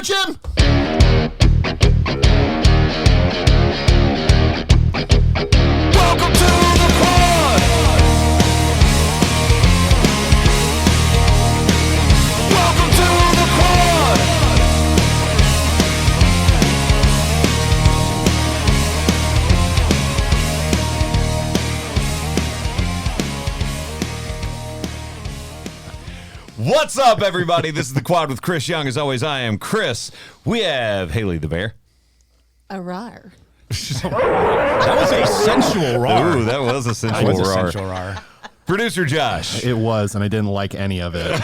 Jim. Welcome to the pod. Welcome to the pod. What's up, everybody? This is The Quad with Chris Young. As always, I am Chris. We have Haley the Bear. A rar. That was a sensual roar. Ooh, that was a sensual That was a roar. sensual roar. Producer Josh. It was, and I didn't like any of it.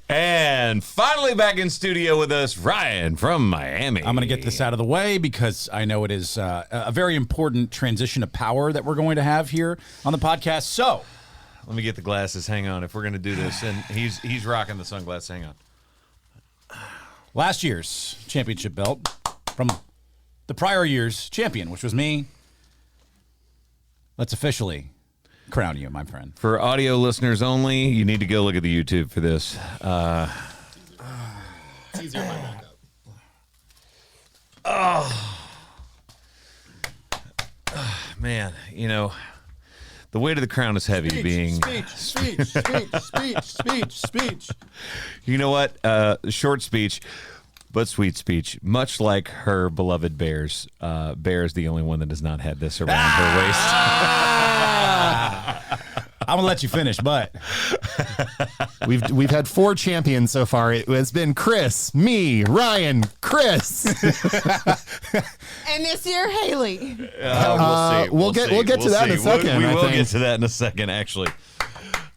And finally back in studio with us, Ryan from Miami. I'm going to get this out of the way because I know it is a very important transition of power that we're going to have here on the podcast. So, let me get the glasses. Hang on. If we're going to do this, and he's rocking the sunglasses. Hang on. last year's championship belt from the prior year's champion, which was me. Let's officially crown you, my friend. For audio listeners only, you need to go look at the YouTube for this. It's easier my backup. Man, you know, the weight of the crown is heavy. Speech. You know what? Short speech, but sweet speech. Much like her beloved Bears, Bear is the only one that has not had this around her waist. I'm going to let you finish, but We've had 4 champions so far. It has been Chris, me, Ryan, Chris. And this year, Haley. We'll see. We'll get to that in a second, We I will think. get to that in a second, actually.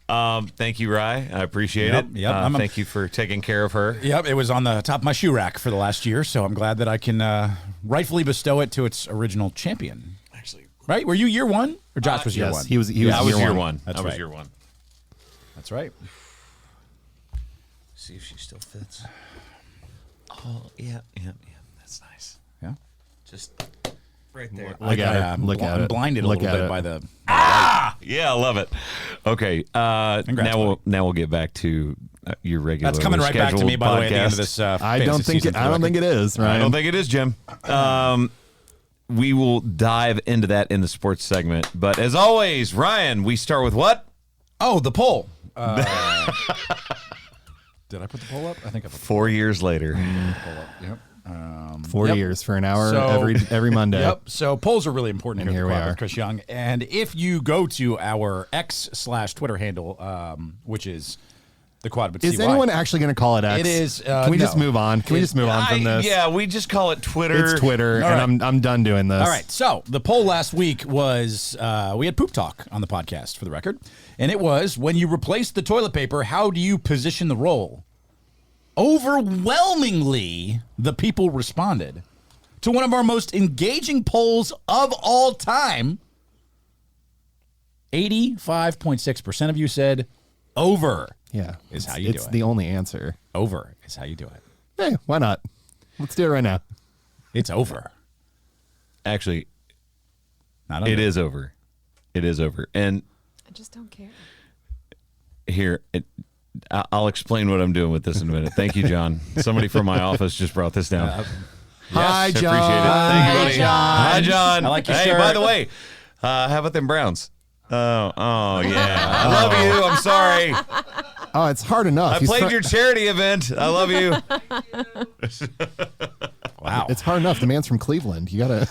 Thank you, Rye. I appreciate it. Yep. Thank you for taking care of her. yep, it was on the top of my shoe rack for the last year, so I'm glad that I can rightfully bestow it to its original champion. Actually, Right? Were you year one? Or Josh was year Yes, one? he was I was year year one. one. That's I was right. year one. That's right. See if she still fits. Oh, yeah. That's nice. Yeah. Just right there. Look at it. Look at I'm it. blinded Look a little at bit it. by the... Yeah, I love it. Okay, now buddy. we'll get back to your regular. That's coming right back to me, by the way, at the end of podcast. this I don't think it is, right? I don't think it is, Jim. We will dive into that in the sports segment. But as always, Ryan, we start with what? Oh, the poll. Did I put the poll up? I think I put the 4 years later. poll up. Yep. 4 Yep. years for an hour So- every Monday. Yep. So polls are really important And here here we at the Quad are. with Chris Young. And if you go to our X/Twitter handle, which is the Quad with Is CY, anyone actually going to call it X? It is, Can we just no. move on? Can we just move on from this? Yeah, we just call it Twitter. It's Twitter, All and I'm done doing this. All right. So the poll last week was we had poop talk on the podcast, for the record, and it was, when you replace the toilet paper, how do you position the roll? Overwhelmingly, the people responded to one of our most engaging polls of all time. 85.6% of you said over. Yeah, Is how you do It's it. the only answer. Over is how you do it. Hey, why not? Let's do it right now. It's over. Actually, Not under. it is over. It is over. And I just don't care. here, I'll explain what I'm doing with this in a minute. Thank you, John. Somebody from my office just brought this down. Hi, I John. appreciate it. Thank you, buddy. John. Hi, John. I like your hey, shirt. by the way, how about them Browns? Oh, yeah. I love you. I'm sorry. Oh, it's hard enough. I played your charity event. I love you. Wow. It's hard enough. The man's from Cleveland. You gotta.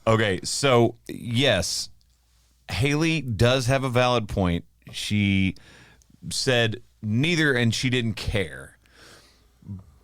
Okay, so yes, Haley does have a valid point. She said neither, and she didn't care.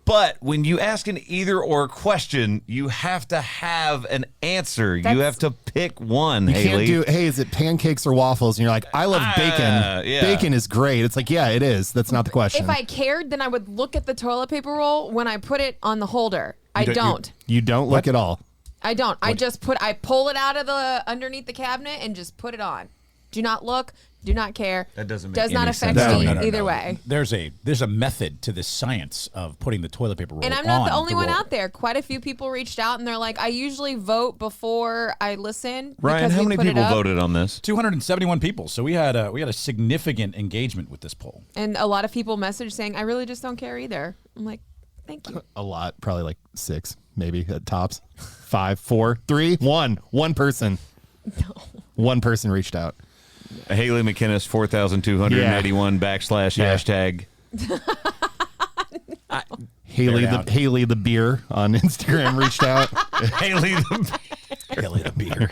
But when you ask an either or question, you have to have an answer. You have to pick one, You Haley. can't do. Hey, is it pancakes or waffles? And you're like, I love bacon. yeah. Bacon is great. It's like, yeah, it is. That's not the question. If I cared, then I would look at the toilet paper roll when I put it on the holder. I don't. You don't look at all. I don't. I pull it out of the underneath the cabinet and just put it on. Do not look. Do not care. That doesn't make Does not any affect sense. me No. either way. There's a method to this science of putting the toilet paper roll And I'm not the on only one roll. out there. Quite a few people reached out and they're like, I usually vote before I listen. Ryan, because how we many put it people up. voted on this? 271 people. So we had a significant engagement with this poll. And a lot of people messaged saying, I really just don't care either. I'm like, thank you. A lot, probably like 6, maybe at tops. 5, 4, 3, 1. One person. No. One person reached out. Haley McInnes 4281 /hashtag. Haley the beer on Instagram reached out. Haley the Haley the beer.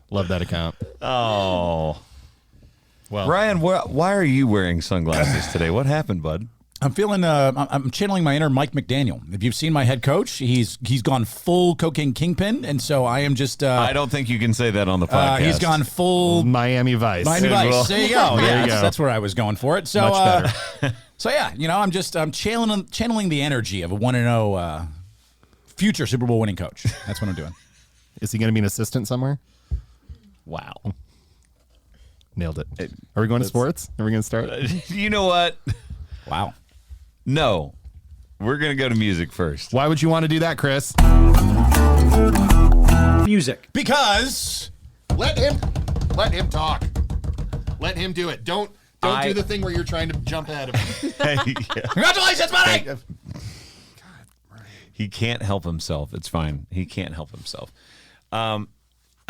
Love that account. Oh. Well, Ryan, why are you wearing sunglasses today? What happened, bud? I'm feeling. I'm channeling my inner Mike McDaniel. If you've seen my head coach, he's gone full cocaine kingpin, and so I am just. I don't think you can say that on the podcast. He's gone full Miami Vice. Miami Vice. There you go. There Yeah, you go. that's where I was going for it. So, Much better. So yeah, I'm channeling the energy of a 1-0 future Super Bowl winning coach. That's what I'm doing. Is he going to be an assistant somewhere? Wow. Nailed it. Are we going to sports? Are we going to start? You know what? Wow. No. We're going to go to music first. Why would you want to do that, Chris? Music. Because Let him talk. Let him do it. Don't do the thing where you're trying to jump ahead of him. congratulations, buddy. He can't help himself. It's fine. He can't help himself. I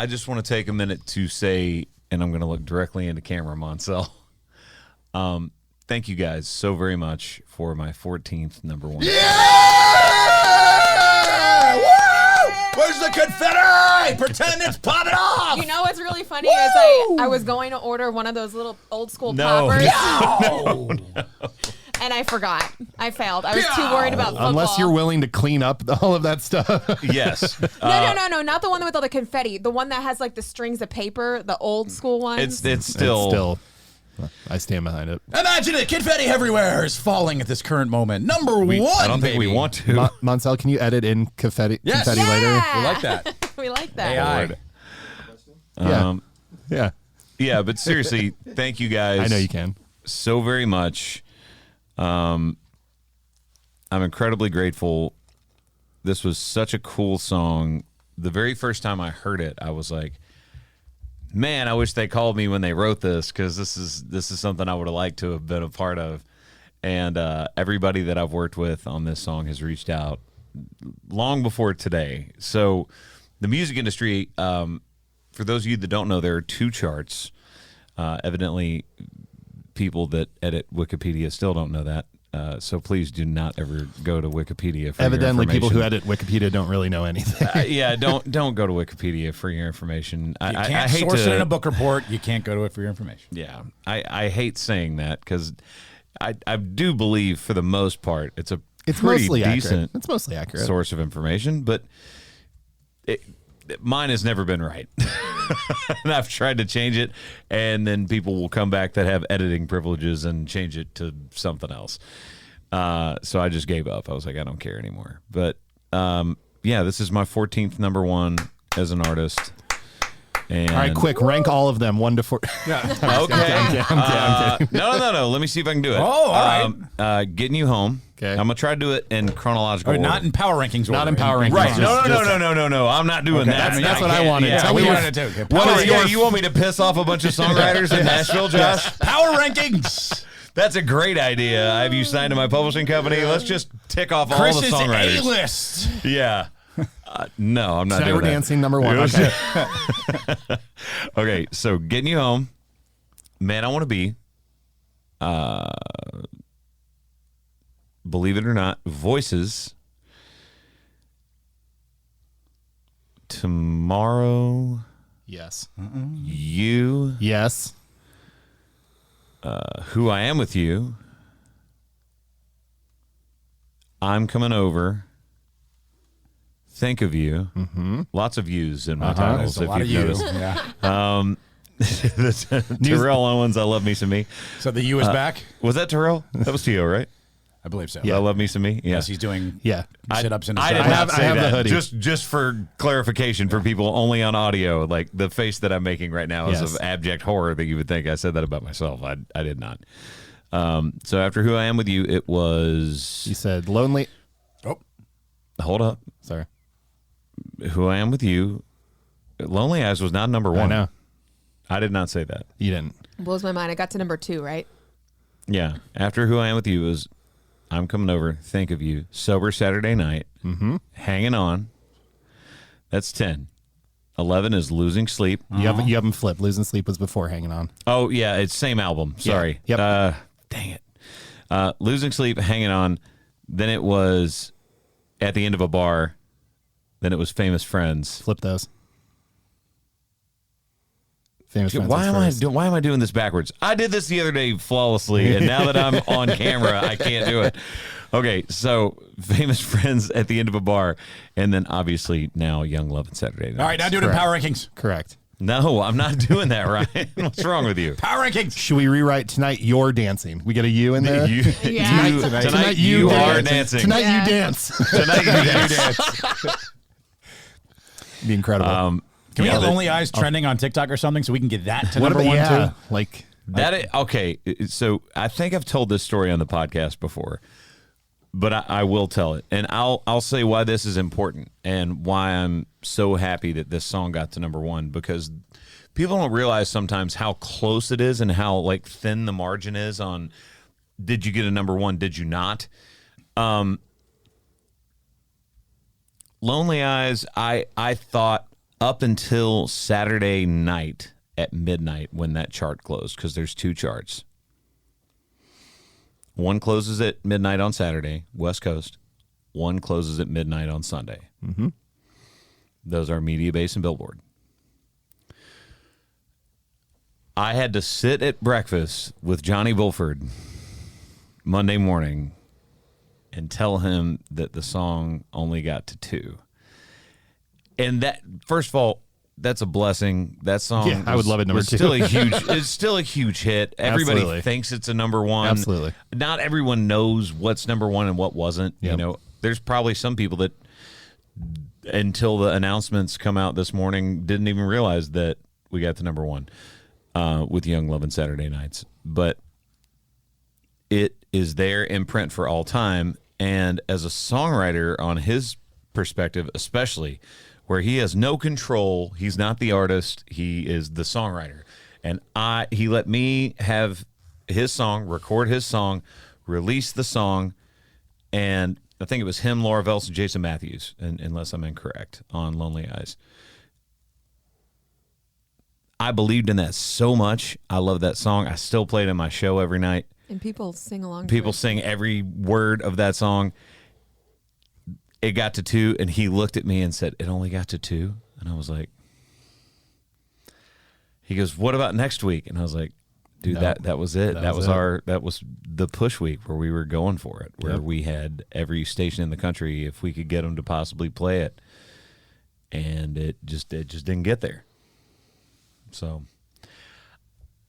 just want to take a minute to say, and I'm going to look directly into camera, Monsell. Thank you guys so very much for my 14th number one. Where's the confetti? Pretend it's popping off. You know what's really funny is I was going to order one of those little old school poppers. And I forgot. I failed. I was too worried about football. Unless you're willing to clean up all of that stuff. Yes. No, not the one with all the confetti. The one that has like the strings of paper, the old school ones. It's still. I stand behind it. Imagine it. Confetti everywhere is falling at this current moment. Number one. I don't think we baby. want to. Monsell, can you edit in confetti Yes. later? We like that. We like that. AI. Yeah. Yeah, but seriously, thank you guys. I know you can. So very much. I'm incredibly grateful. This was such a cool song. The very first time I heard it, I was like, man, I wish they called me when they wrote this, because this is something I would have liked to have been a part of. And everybody that I've worked with on this song has reached out long before today. So the music industry, for those of you that don't know, there are 2 charts. Evidently, people that edit Wikipedia still don't know that. So please do not ever go to Wikipedia for Evidently, your people who information. edit Wikipedia don't really know anything. Yeah, don't go to Wikipedia for your information. You I can't hate source to, it in a book report. You can't go to it for your information. Yeah, I hate saying that, because I do believe for the most part it's a It's pretty mostly decent accurate. It's mostly accurate. source of information, but mine has never been right. And I've tried to change it, and then people will come back that have editing privileges and change it to something else. So I just gave up. I was like, I don't care anymore. But yeah, this is my 14th number one as an artist. And All right, quick, rank all of them 1 to 4. Okay. I'm kidding. No. Let me see if I can do it. Oh, all right. Getting You Home. Okay. I'm gonna try to do it in chronological order. Not in power rankings. Not order. in power rankings. Right. Just- No. I'm not doing that. That's what I wanted. Yeah. Tell me We your- wanted to too. Okay. What Power, is you want me to piss off a bunch of songwriters in Nashville, Josh? power rankings. That's a great idea. Have you signed to my publishing company? Let's just tick off all the Chris's songwriters. A-list. Yeah. No, I'm not Tonight doing we're that. dancing number 1. Okay. Okay, so Getting You Home, Man I Want to Be, Believe It or Not, Voices, Tomorrow, Yes. You, Yes. Who I Am With You, I'm Coming Over, Think of You. Mm-hmm. Lots of yous in my titles, There's a if lot of you've you. noticed. Yeah. Terrell Owens, I Love Me Some Me. So the U is back. Was that Terrell? That was T.O., right? I believe so. I love me some me. Yes, he's doing sit-ups in the I did shot. not say I have the that. hoodie. Just for clarification for people only on audio, like the face that I'm making right now is Yes. of abject horror that you would think I said that about myself. I did not. So after Who I Am With You, it was... You said lonely. Oh, Hold up. Sorry. Who I Am With You. Lonely Eyes was not number one. I know. I did not say that. You didn't. Blows my mind. I got to number 2, right? Yeah. After Who I Am With You was I'm Coming Over, Think of You, Sober Saturday Night, Hanging On. That's 10. 11 is Losing Sleep. You haven't flipped. Losing Sleep was before Hanging On. Oh, yeah, it's same album. Sorry. Yep. Dang it. Losing Sleep, Hanging On. Then it was At the End of a Bar. Then it was Famous Friends. Flip those. Famous Friends Why was first. am I doing this backwards? I did this the other day flawlessly, and now that I'm on camera, I can't do it. Okay, so Famous Friends, At the End of a Bar, and then obviously now Young Love and Saturday Night. all right. Now doing Correct. power rankings. Correct. No, I'm not doing that, Ryan. What's wrong with you? Power rankings. Should we rewrite titonight? You're dancing. We get a you in there. Yeah. Tonight you are dancing. Tonight Yeah. you dance. Tonight you dance. Be incredible. Can we Yeah, get that- Lonely Eyes trending on TikTok or something so we can get that to what number about one too? Like Okay, so I think I've told this story on the podcast before, but I will tell it, and I'll say why this is important and why I'm so happy that this song got to number one, because people don't realize sometimes how close it is and how like thin the margin is on did you get a number one, did you not? Lonely Eyes, I thought up until Saturday night at midnight when that chart closed, because there's 2 charts. One closes at midnight on Saturday, West Coast. One closes at midnight on Sunday. Mm-hmm. Those are Media Base and Billboard. I had to sit at breakfast with Johnny Bulford Monday morning and tell him that the song only got to 2. And that, first of all, that's a blessing. That song, Yeah, I would love it number was 2. Still a huge, it's still a huge hit. Everybody Absolutely. thinks it's a number one. Absolutely. Not everyone knows what's number one and what wasn't. Yep. You know, there's probably some people that, until the announcements come out this morning, didn't even realize that we got to number one with Young Love and Saturday Nights. But it is there in print for all time. And as a songwriter, on his perspective, especially, where he has no control, he's not the artist, he is the songwriter. And he let me have his song, record his song, release the song, and I think it was him, Laura Vels, and Jason Matthews, unless I'm incorrect, on Lonely Eyes. I believed in that so much. I love that song. I still play it in my show every night. And people sing along. People to it. sing every word of that song. It got to 2, and he looked at me and said, "It only got to 2?" And I was like, he goes, "What about next week?" And I was like, dude, No, that was it. That was it. that was the push week where we were going for it, where we had every station in the country, if we could get them to possibly play it. And it just didn't get there. So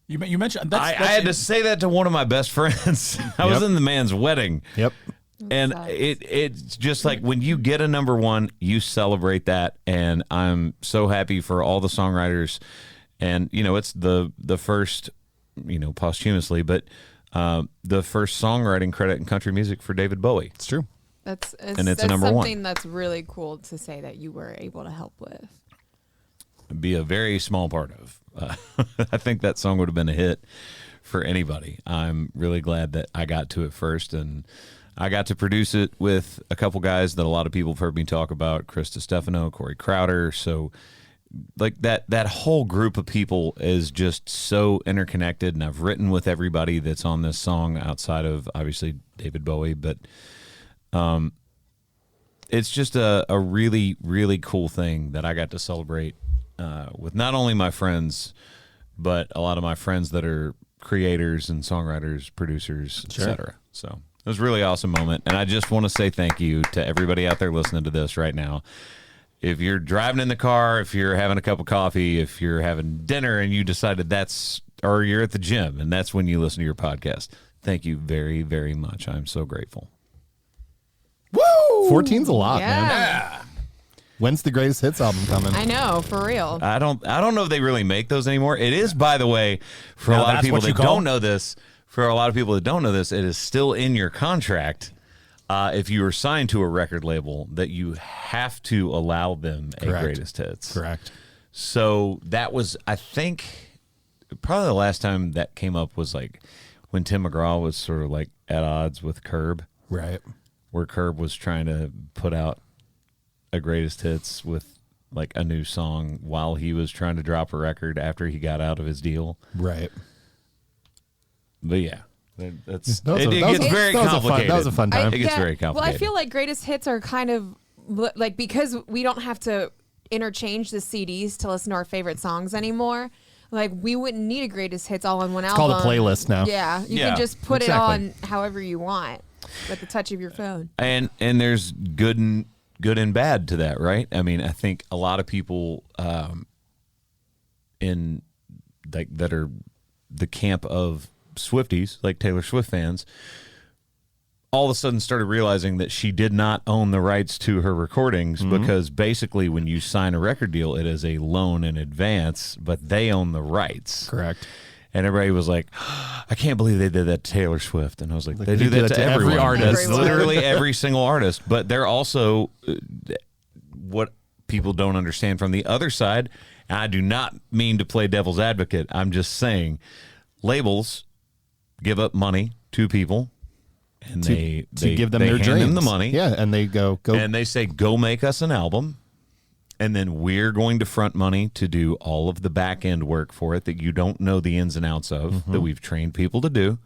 You mentioned I had to say that to one of my best friends. I was Yep. in the man's wedding. Yep. And sucks. it's just like when you get a number one, you celebrate that. And I'm so happy for all the songwriters. And, you know, it's the first, you know, posthumously, but the first songwriting credit in country music for David Bowie. It's true. That's And it's a that's number one. something that's really cool to say that you were able to help with. Be a very small part of. I think that song would have been a hit for anybody. I'm really glad that I got to it first, and I got to produce it with a couple guys that a lot of people have heard me talk about, Chris DiStefano, Corey Crowder. So like that whole group of people is just so interconnected, and I've written with everybody that's on this song outside of obviously David Bowie, but it's just a really, really cool thing that I got to celebrate with not only my friends, but a lot of my friends that are creators and songwriters, producers, etc. So it was a really awesome moment. And I just want to say thank you to everybody out there listening to this right now. If you're driving in the car, if you're having a cup of coffee, if you're having dinner and you decided or you're at the gym and that's when you listen to your podcast, Thank you very, very much. I'm so grateful. Woo! 14's a lot, man. Yeah. When's the greatest hits album coming? I know, for real. I don't know if they really make those anymore. It is, by the way, for a Now lot of that's people what you that call- don't know this. For a lot of people that don't know this, it is still in your contract. If you are signed to a record label, that you have to allow them a Correct. greatest hits. Correct. So that was, I think, probably the last time that came up was like when Tim McGraw was sort of like at odds with Curb, Right. where Curb was trying to put out a greatest hits with like a new song while he was trying to drop a record after he got out of his deal. Right. But yeah, that's That was it, a- it that was gets a- very that was a fun- complicated. that was a fun time. It gets very complicated. Well, I feel like greatest hits are kind of like, because we don't have to interchange the CDs to listen to our favorite songs anymore. Like, we wouldn't need a greatest hits all in one album. called a playlist now. Yeah, you Yeah, can just put exactly. it on however you want with the touch of your phone. And there's good and bad to that, right? I mean, I think a lot of people in like that are the camp of Swifties, like Taylor Swift fans, all of a sudden started realizing that she did not own the rights to her recordings because basically when you sign a record deal, it is a loan in advance, but they own the rights. Correct. And everybody was like, I can't believe they did that to Taylor Swift. And I was like, they do that to every everyone. artist. That's Everyone. literally every single artist. But they're also what people don't understand from the other side. And I do not mean to play devil's advocate. I'm just saying labels give up money to people. And To they give them they their hand dreams. them the money. Yeah, and they go. And they say, go make us an album. And then we're going to front money to do all of the back end work for it that you don't know the ins and outs of, that we've trained people to do.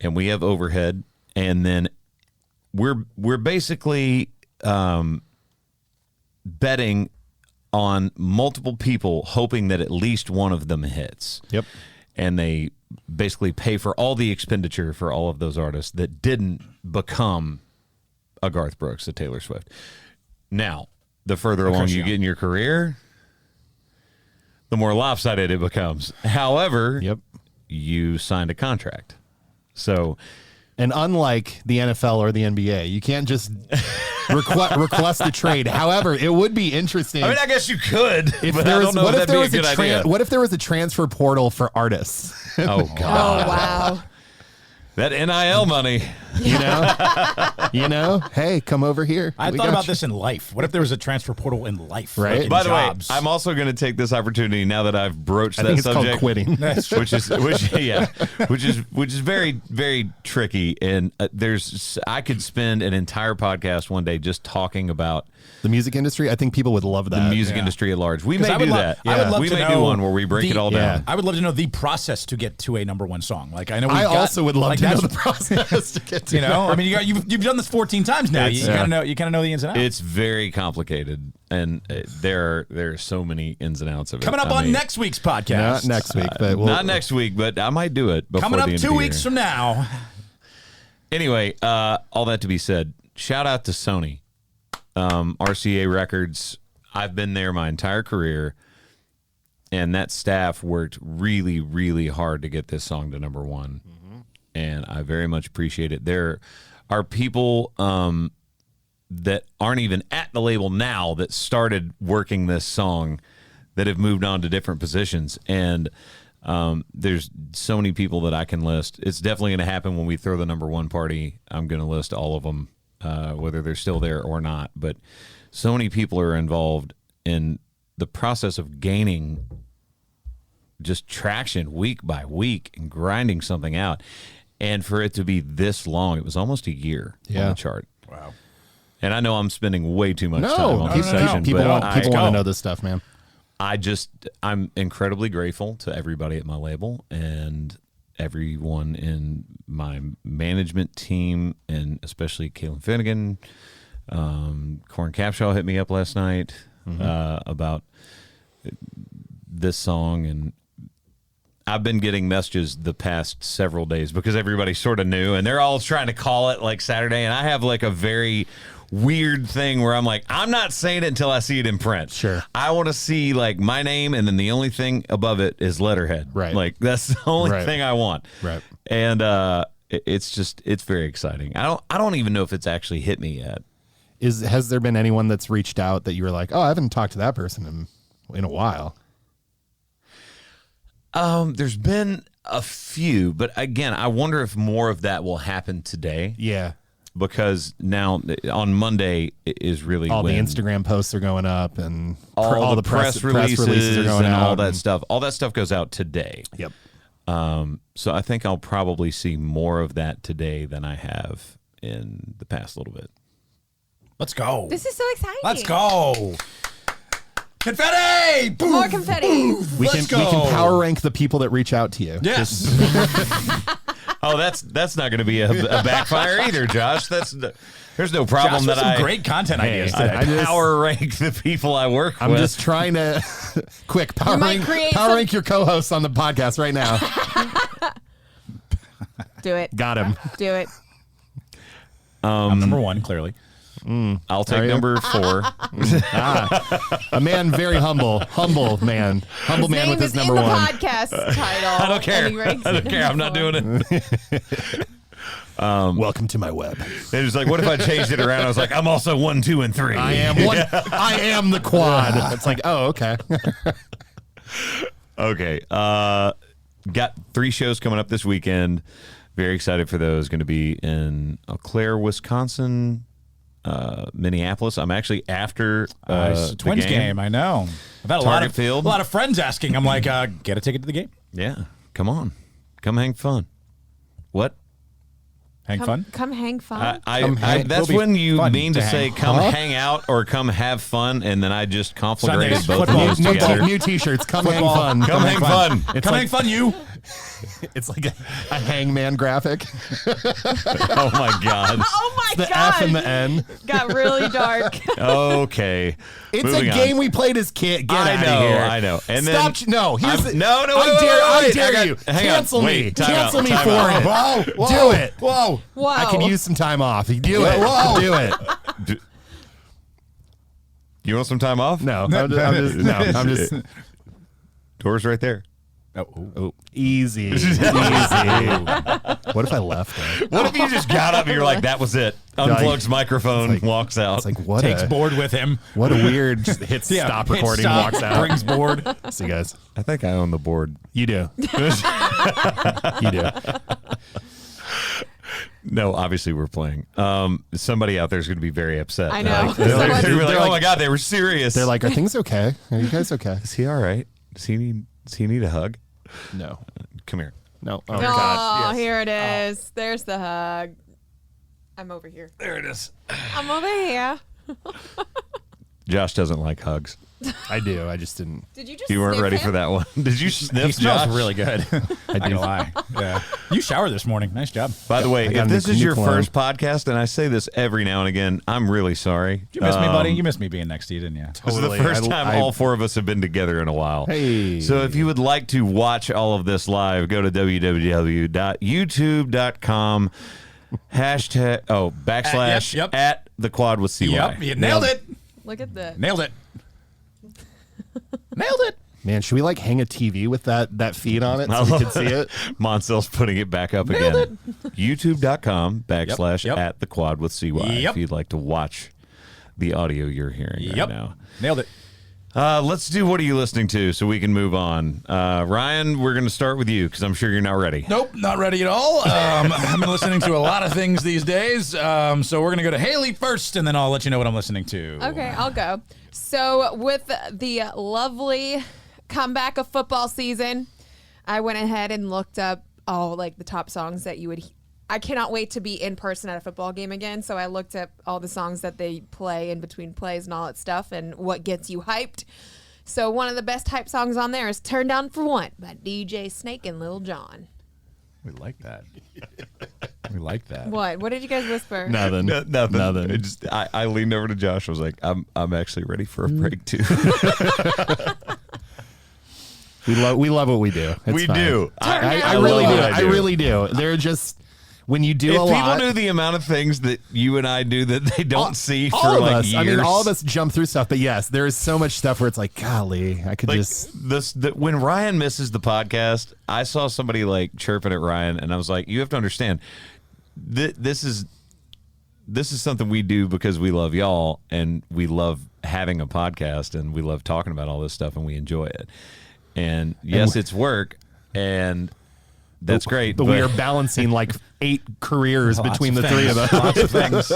And we have overhead. And then we're basically betting on multiple people, hoping that at least one of them hits. Yep. And they basically pay for all the expenditure for all of those artists that didn't become a Garth Brooks, a Taylor Swift. Now, the further along you get in your career, the more lopsided it becomes. However, Yep. you signed a contract. So, And unlike the NFL or the NBA, you can't just request a trade. However, it would be interesting. I mean, I guess you could, if but there I was, don't know what if if that'd there be was a good idea. what if there was a transfer portal for artists? Oh, God. Oh, wow. That NIL money. You know, hey, come over here. I We thought got about you. this in life. What if there was a transfer portal in life? Right. Like in By the jobs? way, I'm also going to take this opportunity now that I've broached I that think it's subject. called quitting. which is very, very tricky. And I could spend an entire podcast one day just talking about The music industry, I think people would love that. the music industry at large. We 'Cause may I would do lo- that. I would love we to may know do one where we break the- it all yeah. down. I would love to know the process to get to a #1 song. Like I know I we've got- also would love like, to know that's- the process to get to You know, I mean, you've done this 14 times now. You Yeah. kind of know the ins and outs. It's very complicated, and there are so many ins and outs of it. Coming up I on mean, next week's podcast. Not next week, but we'll, not next week, but I might do it before Coming up the end 2 of the weeks year. from now. Anyway, all that to be said, shout out to Sony, RCA Records. I've been there my entire career, and that staff worked really, really hard to get this song to #1, and I very much appreciate it. There are people that aren't even at the label now that started working this song that have moved on to different positions, and there's so many people that I can list. It's definitely going to happen when we throw the #1 party. I'm going to list all of them, whether they're still there or not. But so many people are involved in the process of gaining just traction week by week and grinding something out. And for it to be this long, it was almost a year on Yeah. the chart. Wow. And I know I'm spending way too much time no, on keep, this no, no. section, people but want I- people want to know this stuff, man. I'm incredibly grateful to everybody at my label and everyone in my management team, and especially Kaylin Finnegan. Corn Capshaw hit me up last night about this song, and I've been getting messages the past several days because everybody sort of knew, and they're all trying to call it like Saturday, and I have like a very weird thing where I'm like, I'm not saying it until I see it in print. Sure. I want to see like my name, and then the only thing above it is letterhead. Right. Like that's the only Right. thing I want. Right. And it's very exciting. I don't even know if it's actually hit me yet. Has there been anyone that's reached out that you were like, oh, I haven't talked to that person in a while? There's been a few, but again, I wonder if more of that will happen today. Yeah. Because now on Monday is really All the when Instagram posts are going up, and all the press releases are going and out, all that stuff. All that stuff goes out today. Yep. So I think I'll probably see more of that today than I have in the past little bit. Let's go. This is so exciting. Let's go. Confetti! Boom. More confetti. We Let's can go. power rank the people that reach out to you. Yes. Oh, that's not going to be a backfire either, Josh. There's no problem Josh with that some great content ideas today. I just- power rank the people I work I'm with. just trying to quick power might rank, create power some- rank your co-hosts on the podcast right now. Do it. Got him. Do it. I'm number one, clearly. I'll Are take you? number 4. A man very humble man His man name with his is number in the one. podcast title. I don't care. and he ranks I don't it care. I'm not number doing it. Welcome to my web. It was like, what if I changed it around? I was like, I'm also 1, 2, and 3. I am one. I am the quad. It's like, oh, okay. Okay. Got 3 shows coming up this weekend. Very excited for those. Going to be in Eau Claire, Wisconsin, Minneapolis. I'm actually after Nice. the Twins game. I know. I've had Target Field. a lot of friends asking. I'm like, get a ticket to the game. Yeah. Come on. Come hang fun. What? Hang fun. Come hang fun. That's It'll be when you fun mean to to say hang. come hang out or come have fun, and then I just conflagrated Sundays, both of football. those new, together. new t-shirts. Come hang fun. Come hang fun. It's Come like, hang fun, you. It's like a hangman graphic. Oh my God. oh my The god. F and the N. Got really dark. Okay. It's Moving a on. game we played as kid. Get I out know, of here. I know. And Stop. then No, here's I'm- the, no, I wait, dare I you. got- hang on. Cancel me. Wait, time Cancel out, me time for out. it. Whoa, Do it. Whoa. Wow. I can use some time off. You do it. Whoa. Do it. You want some time off? No, I'm just Door's right there. oh, easy. Easy. What if I left it? What if you just got up and you're like, that was it? Unplugs microphone, walks out. It's like what Takes a board with him. what a weird just hits Yeah, stop hit recording, stop, walks out. brings board. See you guys. I think I own the board. You do. You do. No, obviously we're playing. Somebody out there is going to be very upset. I know. They're like, Someone- they're like, they're oh like- my God, they were serious. They're like, are things okay? Are you guys okay? is he all right? Does he need a hug? No. Come here. No. Oh Oh, God. Yes. here it is. There's the hug. I'm over here. There it is. I'm over here. Josh doesn't like hugs. I do. I just didn't. Did you just You weren't sniff ready him? for that one. Did you sniff He smells Josh? really good. I do. do lie. Yeah. You showered this morning. Nice job. By the way, I got if a this new is your cologne. first podcast, and I say this every now and again, I'm really sorry. Did you miss me, buddy? You missed me being next to you, didn't you? This is the Totally. first time all 4 of us have been together in a while. Hey. So if you would like to watch all of this live, go to www.youtube.com /backslash yep. at the quad with CY. Yep. You nailed it. Look at that. Nailed it. Nailed it. Man, should we like hang a TV with that feed on it so we can see it? Monsel's putting it back up again. YouTube.com / Yep. at the quad with CY Yep. if you'd like to watch the audio you're hearing Yep. right now. Nailed it. Let's do what are you listening to so we can move on. Ryan, we're going to start with you because I'm sure you're not ready. Nope, not ready at all. I've been listening to a lot of things these days. So we're going to go to Haley first, and then I'll let you know what I'm listening to. Okay, I'll go. So with the lovely comeback of football season, I went ahead and looked up all like the top songs that you would. I cannot wait to be in person at a football game again. So I looked up all the songs that they play in between plays and all that stuff, and what gets you hyped. So one of the best hype songs on there is "Turn Down for What" by DJ Snake and Lil Jon. We like that. We like that. What? What did you guys whisper? Nothing. Nothing. I leaned over to Josh. I was like, I'm actually ready for a break too. We love what we do. It's We fine. do. I love really do. what I really do. They're just when you do If a people lot. knew the amount of things that you and I do that they don't see all for of like us. years. I mean, all of us jump through stuff, but yes, there is so much stuff where it's like, golly, I could Like just. when Ryan misses the podcast, I saw somebody like chirping at Ryan, and I was like, "You have to understand, this is something we do because we love y'all, and we love having a podcast, and we love talking about all this stuff, and we enjoy it. And yes, it's work, and that's great, But we are balancing like 8 careers between the 3 of us. Lots of things.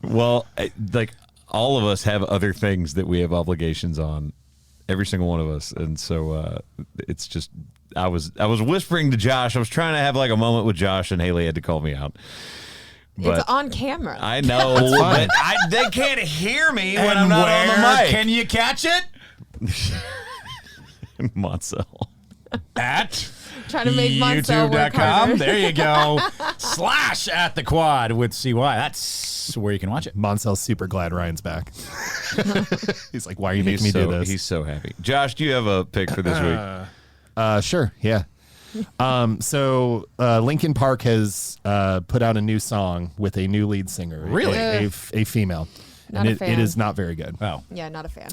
Well, like all of us have other things that we have obligations on, every single one of us, and so it's just I was whispering to Josh. I was trying to have like a moment with Josh, and Haley had to call me out. But It's on camera. I know, but they can't hear me when I'm not on the mic. Can you catch it? Montzel. At Trying to make Montzel work youtube.com. harder. There you go. / at the quad with CY. That's where you can watch it. Moncel's super glad Ryan's back. He's like, why are you making me do this? He's so happy. Josh, do you have a pick for this week? Sure, yeah. So Linkin Park has put out a new song with a new lead singer. Really? A female. Not and a it fan. is not very good. Oh. Yeah, not a fan.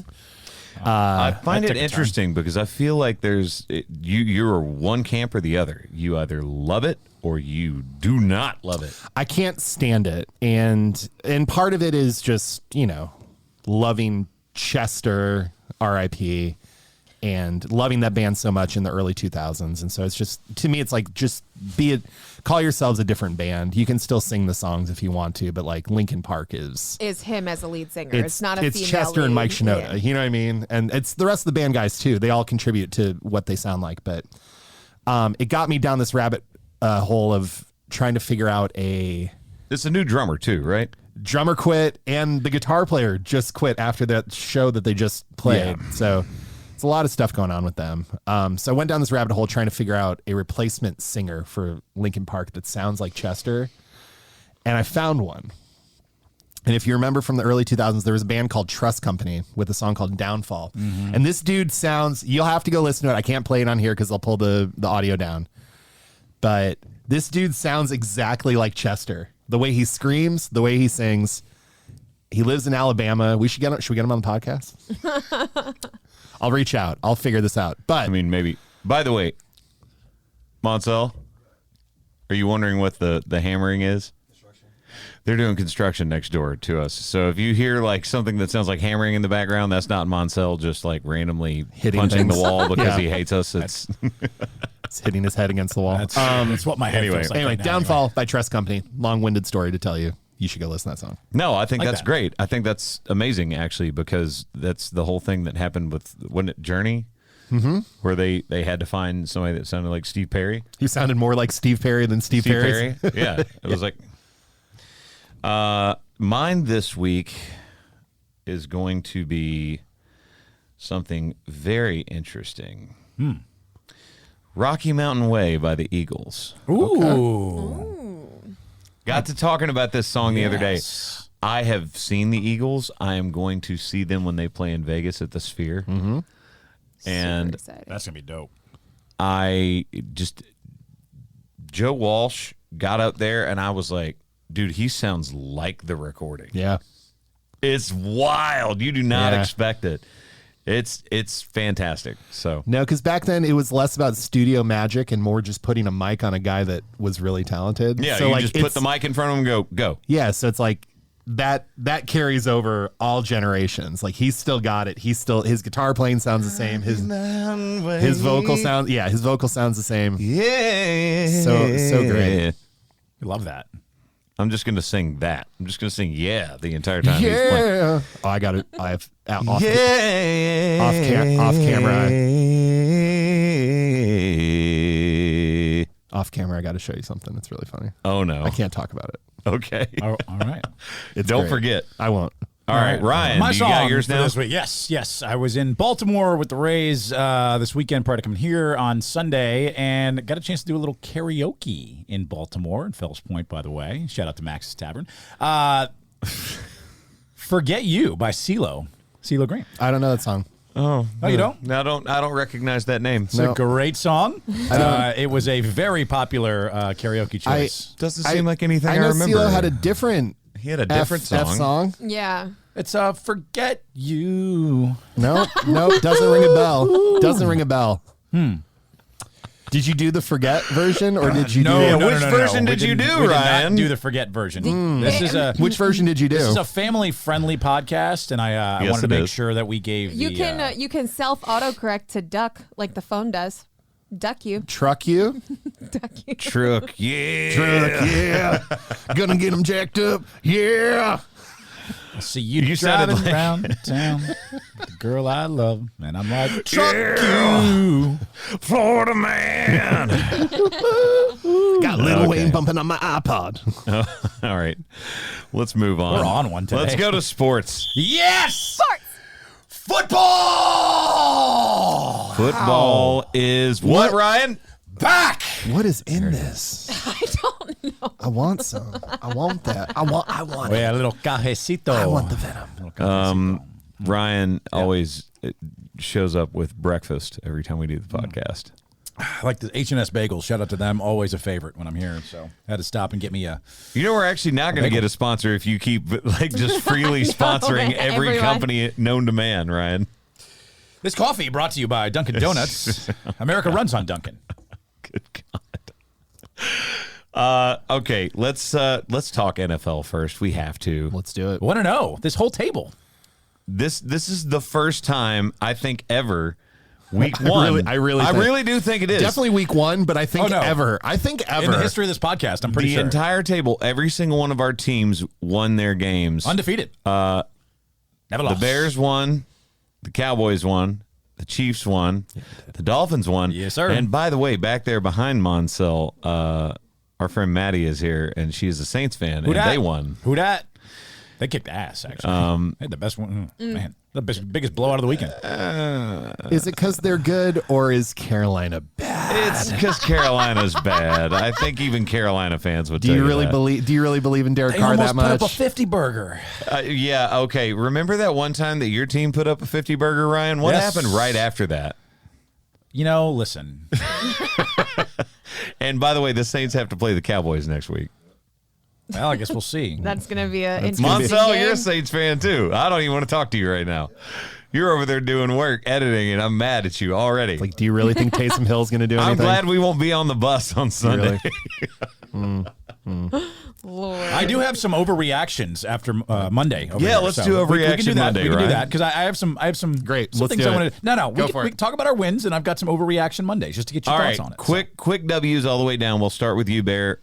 I find that it took a interesting because I feel like you're one camp or the other. You either love it or you do not love it. I can't stand it. And part of it is just, loving Chester, RIP, and loving that band so much in the early 2000s. And so it's just, to me, it's like, just call yourselves a different band. You can still sing the songs if you want to, but like Linkin Park is Him as a lead singer. It's not a it's female Chester and lead. Mike Shinoda. Yeah. You know what I mean? And it's the rest of the band guys too. They all contribute to what they sound like. But it got me down this rabbit hole of trying to figure out It's a new drummer too, right? drummer quit and the guitar player just quit after that show that they just played. Yeah. So it's a lot of stuff going on with them. So I went down this rabbit hole trying to figure out a replacement singer for Linkin Park that sounds like Chester. And I found one. And if you remember from the early 2000s, there was a band called Trust Company with a song called Downfall. Mm-hmm. And this dude sounds, you'll have to go listen to it. I can't play it on here because they'll pull the audio down. But this dude sounds exactly like Chester. The way he screams, the way he sings. He lives in Alabama. Should we get him on the podcast? I'll reach out. I'll figure this out. But I mean, maybe. By the way, Montzel, are you wondering what the hammering is? They're doing construction next door to us. So if you hear like something that sounds like hammering in the background, that's not Montzel just like randomly Hitting punching things. the wall because Yeah. he hates us. It's it's hitting his head against the wall. That's what my head anyway. feels like Anyway, right now, Downfall by Trust Company. Long-winded story to tell you. You should go listen to that song. no, I think Like that's that. great. I think that's amazing actually because that's the whole thing that happened with wasn't it Journey, where they had to find somebody that sounded like Steve Perry. He sounded more like Steve Perry than Steve Perry. Yeah, it was like. Mine this week is going to be something very interesting. Rocky Mountain Way by the Eagles. Ooh. Got to talking about this song the other day. Yes. I have seen the Eagles. I am going to see them when they play in Vegas at the Sphere. Mm-hmm. And Super excited. That's going to be dope. Joe Walsh got up there and I was like, dude, he sounds like the recording. Yeah. It's wild. You do not Yeah. expect it. It's fantastic. So No, because back then it was less about studio magic and more just putting a mic on a guy that was really talented. yeah, so you like just put the mic in front of him and go. Yeah, so it's like that carries over all generations. Like he's still got it. His guitar playing sounds the same. His vocal sounds the same. Yeah. So great. We love that. I'm just gonna sing that. I'm just gonna sing yeah the entire time he's playing. Yeah. Oh, I got it. I have off Yeah. off camera. I got to show you something. It's really funny. Oh no. I can't talk about it. Okay. All right. It's Don't great. forget. I won't. All right, Ryan. My do you song got yours for now? this week. Yes. I was in Baltimore with the Rays this weekend prior to coming here on Sunday, and got a chance to do a little karaoke in Baltimore, in Fells Point, by the way. Shout out to Max's Tavern. Forget You by CeeLo Green. I don't know that song. Oh, you don't? No, I don't recognize that name. It's a great song. It was a very popular karaoke choice. Doesn't seem like anything I know remember. CeeLo had a different He had a different F song. song. Yeah. It's Forget You. Nope, doesn't ring a bell. Doesn't ring a bell. Did you do the Forget version, or did you No, do no, Which no, version no. did you do, We did Ryan? not do the Forget version. This is a Which version did you do? This is a family-friendly podcast, and I Yes, wanted to it make is. sure that we gave You can self autocorrect to duck like the phone does. Duck you. Truck you? Duck you. Truck, yeah. Truck, yeah. Gonna get them jacked up, yeah. see you, You sounded driving like- around town, with the girl I love, and I'm like, truck you. Florida man. Got Lil Okay. Wayne bumping on my iPod. All right, let's move on. We're on one today. Let's go to sports. Yes, Sports. football. Football is what, Ryan? Back. What is in this? I don't know. I want some. I want that. I want it. Wait, a little cajecito. I want the venom. Ryan always shows up with breakfast every time we do the podcast. I like the H&S Bagels. Shout out to them. Always a favorite when I'm here. So I had to stop and get me a. You know, we're actually not going to get a sponsor if you keep like just freely sponsoring every everyone. company known to man, Ryan. This coffee brought to you by Dunkin' Donuts. America runs on Dunkin'. Good God. Okay, let's talk NFL first. We have to. Let's do it. Want to know this whole table? This is the first time I think ever. Week one. I really do think it is. Definitely week one, but I think Oh, no. ever. I think ever. In the history of this podcast, I'm pretty the sure. entire table, every single one of our teams won their games. Undefeated. Never The lost. Bears won, the Cowboys won, the Chiefs won, the Dolphins won. Yes, sir. And by the way, back there behind Monsell, our friend Maddie is here, and she's a Saints fan, Who and dat? they won. Who dat? They kicked ass, actually. They had the best one. Man, the biggest blowout of the weekend. Is it because they're good, or is Carolina bad? It's because Carolina's bad. I think even Carolina fans would Do tell you really that. believe? Do you really believe in Derek They Carr almost that much? put up a 50 burger. Yeah, okay. Remember that one time that your team put up a 50 burger, Ryan? What Yes. happened right after that? You know, listen. And by the way, the Saints have to play the Cowboys next week. Well, I guess we'll see. That's gonna be a interesting Monsell, game. you're a Saints fan too. I don't even want to talk to you right now. You're over there doing work, editing, and I'm mad at you already. Like, do you really think Taysom Hill's going to do anything? I'm glad we won't be on the bus on Sunday. Lord. I do have some overreactions after Monday. over Yeah, here, let's so do we can Overreaction do that. Monday, We can do Ryan. that because I have some. Great, Some let's things do I it. want to. No, Go we for can it. talk about our wins, and I've got some overreaction Mondays just to get your All thoughts right, on it. quick W's all the way down. We'll start with you, Bear,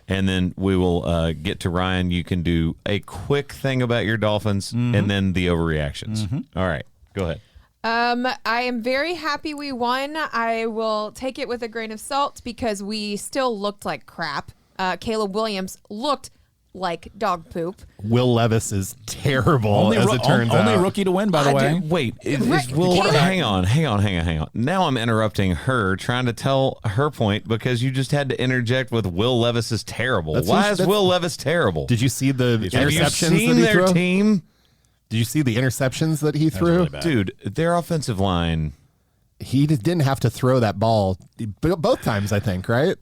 and then we will get to Ryan. You can do a quick thing about your Dolphins, and then the overreactions. All right, go ahead. I am very happy we won. I will take it with a grain of salt because we still looked like crap. Caleb Williams looked like dog poop. Will Levis is terrible, as it turns out. only rookie to win, by the way. Wait, Right, Will, Caleb- hang on. Now I'm interrupting her, trying to tell her point because you just had to interject with Will Levis is terrible. Why is Will Levis terrible? Did you see the Have you interceptions seen that he their threw? team? Did you see the interceptions that he threw? really bad. Dude, their offensive line. He didn't have to throw that ball both times, I think, right?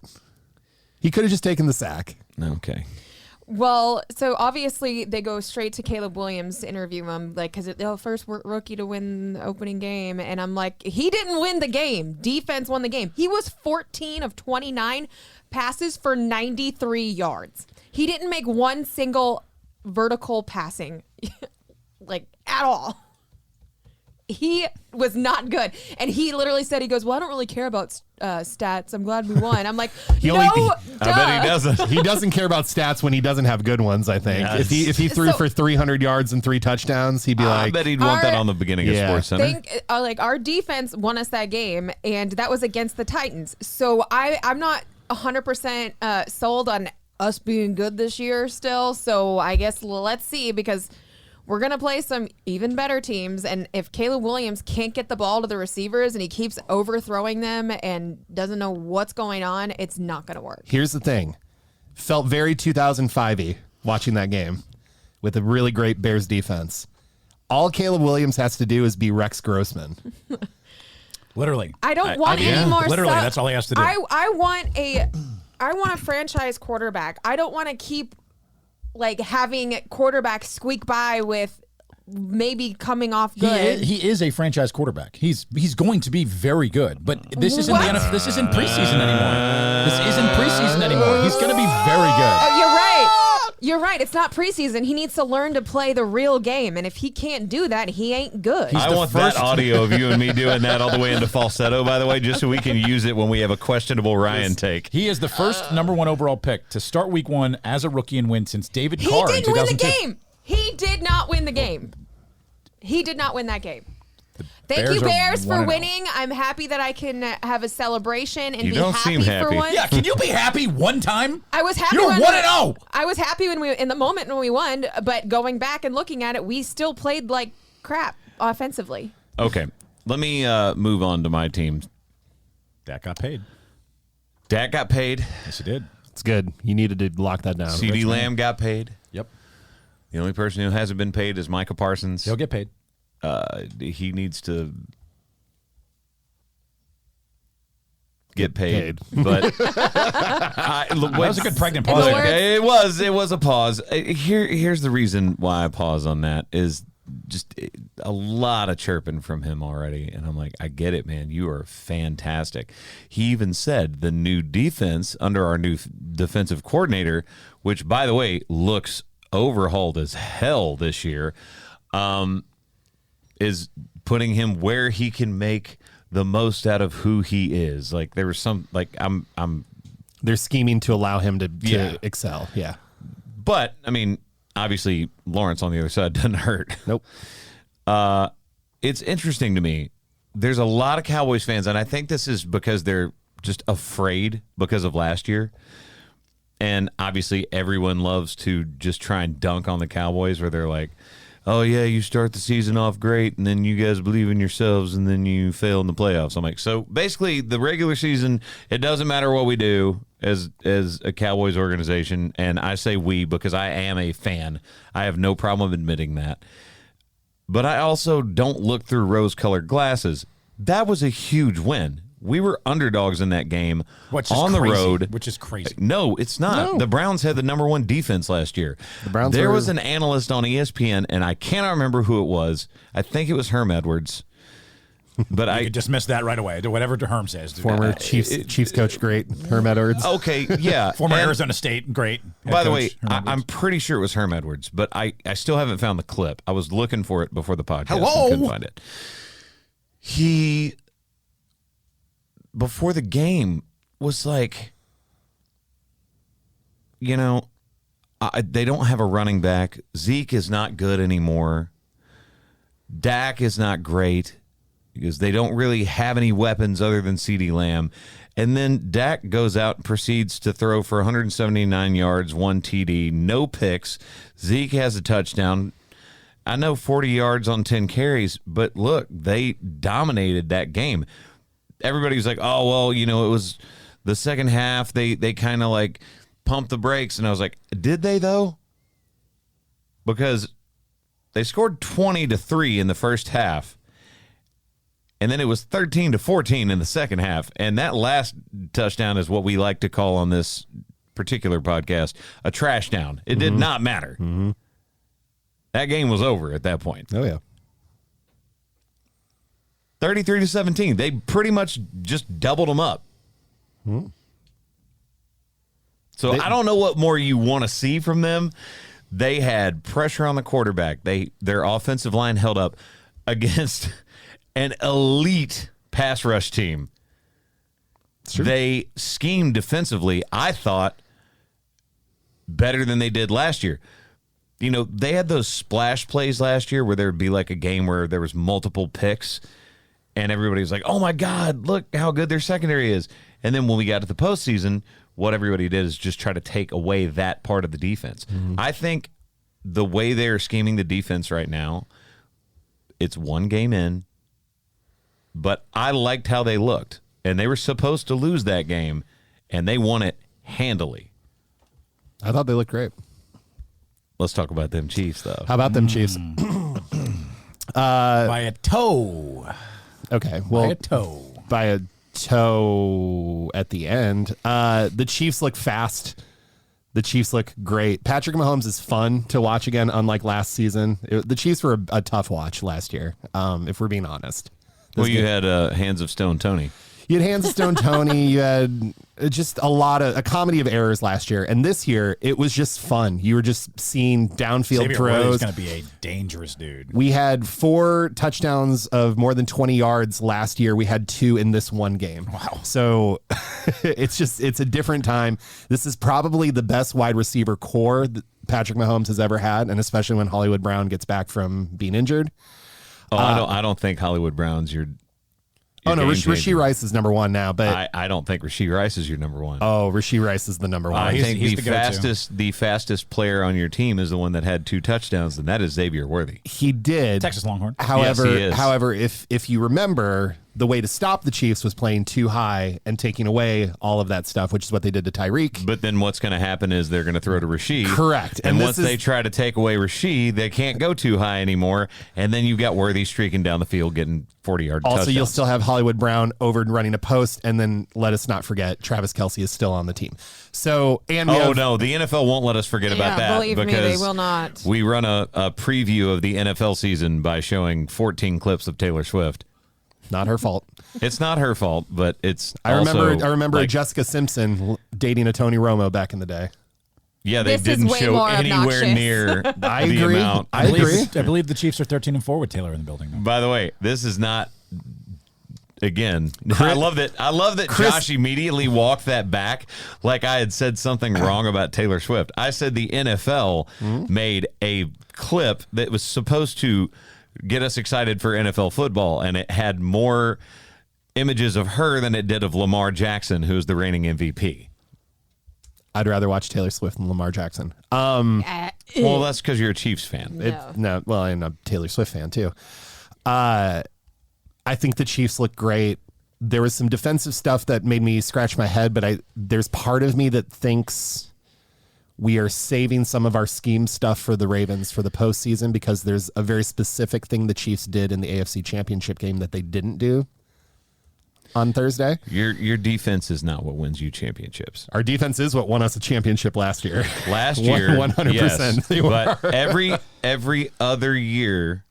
He could have just taken the sack. Okay. Well, so obviously they go straight to Caleb Williams to interview him, like, because the first rookie to win the opening game. And I'm like, he didn't win the game. Defense won the game. He was 14 of 29 passes for 93 yards. He didn't make one single vertical passing, like, at all. He was not good. And he literally said, he goes, well, I don't really care about stats. I'm glad we won. I'm like, no, I bet he duh. doesn't. He doesn't care about stats when he doesn't have good ones, I think. Yes. If he threw So- for 300 yards and 3 touchdowns, he'd be I like, bet he'd want that Our- on the beginning of Yeah. Sports Center. Think like our defense won us that game, and that was against the Titans. So I'm not 100% sold on us being good this year still. So I guess let's see, because we're gonna play some even better teams, and if Caleb Williams can't get the ball to the receivers and he keeps overthrowing them and doesn't know what's going on, it's not gonna work. here's the thing. Felt very 2005-y watching that game with a really great Bears defense. all Caleb Williams has to do is be Rex Grossman. Literally. I don't want any more. Literally, that's all he has to do. I want a franchise quarterback. I don't want to keep like having quarterbacks squeak by with maybe coming off good. He is a franchise quarterback. He's going to be very good. But this isn't the NFL. This isn't preseason anymore. This isn't preseason anymore. He's going to be very good. Oh, you're right. You're right. It's not preseason. He needs to learn to play the real game. And if he can't do that, he ain't good. I want that audio of you and me doing that all the way into falsetto, by the way, just so we can use it when we have a questionable Ryan take. He is the first number 1 overall pick to start week 1 as a rookie and win since David He Carr in didn't win the 2002. game. He did not win the game. He did not win that game. Thank you, Bears, for 1-0. winning. I'm happy that I can have a celebration and You be don't happy seem for happy. once. Yeah, can you be happy one time? I was happy. You're when 1-0. I was happy when in the moment when we won, but going back and looking at it, we still played like crap offensively. Okay, let me move on to my team. Dak got paid. Dak got paid. Yes, he did. It's good. You needed to lock that down. CeeDee Lamb got paid. Yep. The only person who hasn't been paid is Micah Parsons. He'll get paid. He needs to get paid. But That was a good pregnant pause. In the words- It was a pause. Here's the reason why I pause on that is just a lot of chirping from him already, and I'm like, I get it, man. You are fantastic. He even said the new defense under our new defensive coordinator, which by the way looks overhauled as hell this year, is putting him where he can make the most out of who he is. Like there was some like I'm They're scheming to allow him to Yeah. excel. Yeah. but I mean obviously Lawrence on the other side doesn't hurt. Nope. It's interesting to me. There's a lot of Cowboys fans, and I think this is because they're just afraid because of last year. And obviously everyone loves to just try and dunk on the Cowboys where they're like, oh, yeah, you start the season off great, and then you guys believe in yourselves, and then you fail in the playoffs. I'm like, so basically the regular season, it doesn't matter what we do as a Cowboys organization, and I say we because I am a fan. I have no problem admitting that. But I also don't look through rose-colored glasses. That was a huge win. We were underdogs in that game on the road. Which is crazy. No, it's not. No. The Browns had the number 1 defense last year. Browns there were- was an analyst on ESPN, and I cannot remember who it was. I think it was Herm Edwards. But You could dismiss that right away. Do whatever Herm says. Former Chiefs coach, great Herm Edwards. okay, yeah. Former And Arizona State, great. head by the coach, way, Herm Edwards. I'm pretty sure it was Herm Edwards, but I still haven't found the clip. I was looking for it before the podcast. Hello? And couldn't find it. He, before the game, was like, you know, they don't have a running back. Zeke is not good anymore. Dak is not great because they don't really have any weapons other than CeeDee Lamb. And then Dak goes out and proceeds to throw for 179 yards, 1 TD, no picks. Zeke has a touchdown. I know 40 yards on 10 carries, but look, they dominated that game. Everybody was like, oh, well, you know, it was the second half. They kind of like pumped the brakes. And I was like, did they though? Because they scored 20-3 in the first half. And then it was 13-14 in the second half. And that last touchdown is what we like to call on this particular podcast a trash down. It did not matter. Mm-hmm. That game was over at that point. Oh, yeah. 33-17. They pretty much just doubled them up. So I don't know what more you want to see from them. They had pressure on the quarterback. Their offensive line held up against an elite pass rush team. They schemed defensively, I thought, better than they did last year. You know, they had those splash plays last year where there would be like a game where there was multiple picks and everybody was like, oh my God, look how good their secondary is. And then when we got to the postseason, what everybody did is just try to take away that part of the defense. I think the way they're scheming the defense right now, it's one game in, but I liked how they looked. And they were supposed to lose that game, and they won it handily. I thought they looked great. Let's talk about them Chiefs, though. How about them Chiefs? By a toe. Okay. Well, By a toe. By a toe at the end. The Chiefs look fast. The Chiefs look great. Patrick Mahomes is fun to watch again, unlike last season. The Chiefs were a tough watch last year, if we're being honest. Well, you had Hands of Stone Tony. You had Hands of Stone Tony. You had just a comedy of errors last year. And this year, it was just fun. You were just seeing downfield Xavier throws. Worthy's going to be a dangerous dude. We had 4 touchdowns of more than 20 yards last year. We had 2 in this one game. Wow. So it's a different time. This is probably the best wide receiver core that Patrick Mahomes has ever had, and especially when Hollywood Brown gets back from being injured. Oh, I don't think Hollywood Brown's your Oh, no, game changer. Rashee Rice is number 1 now, but I don't think Rashee Rice is your number 1. oh, Rashee Rice is the number 1. I think he's the the go-to. fastest player on your team is the one that had 2 touchdowns, and that is Xavier Worthy. He did. Texas Longhorn. However, Yes, he is. however, if you remember, the way to stop the Chiefs was playing too high and taking away all of that stuff, which is what they did to Tyreek. But then what's going to happen is they're going to throw to Rashee. Correct. And And once this is- they try to take away Rashee, they can't go too high anymore. And then you've got Worthy streaking down the field getting 40-yard Also, touchdowns. you'll still have Hollywood Brown over running a post, and then let us not forget Travis Kelce is still on the team. So, and we Oh, have- no, the NFL won't let us forget about that. Believe me, because they will not. We run a preview of the NFL season by showing 14 clips of Taylor Swift. not her fault. It's not her fault, but it's I remember like, Jessica Simpson dating a Tony Romo back in the day. yeah, they This is didn't way show more anywhere obnoxious. near I the agree. amount. I agree. I believe the Chiefs are 13-4 with Taylor in the building. Though. By the way, this is not. Again, I love that. Josh immediately walked that back like I had said something wrong about Taylor Swift. I said the NFL made a clip that was supposed to get us excited for NFL football, and it had more images of her than it did of Lamar Jackson, who's the reigning MVP. I'd rather watch Taylor Swift than Lamar Jackson. Well, that's because you're a Chiefs fan. Well, I'm a Taylor Swift fan too. I think the Chiefs look great. There was some defensive stuff that made me scratch my head, but there's part of me that thinks we are saving some of our scheme stuff for the Ravens for the postseason, because there's a very specific thing the Chiefs did in the AFC Championship game that they didn't do on Thursday. Your defense is not what wins you championships. Our defense is what won us a championship last year. Last year, 100%. yes, they but were. every other year,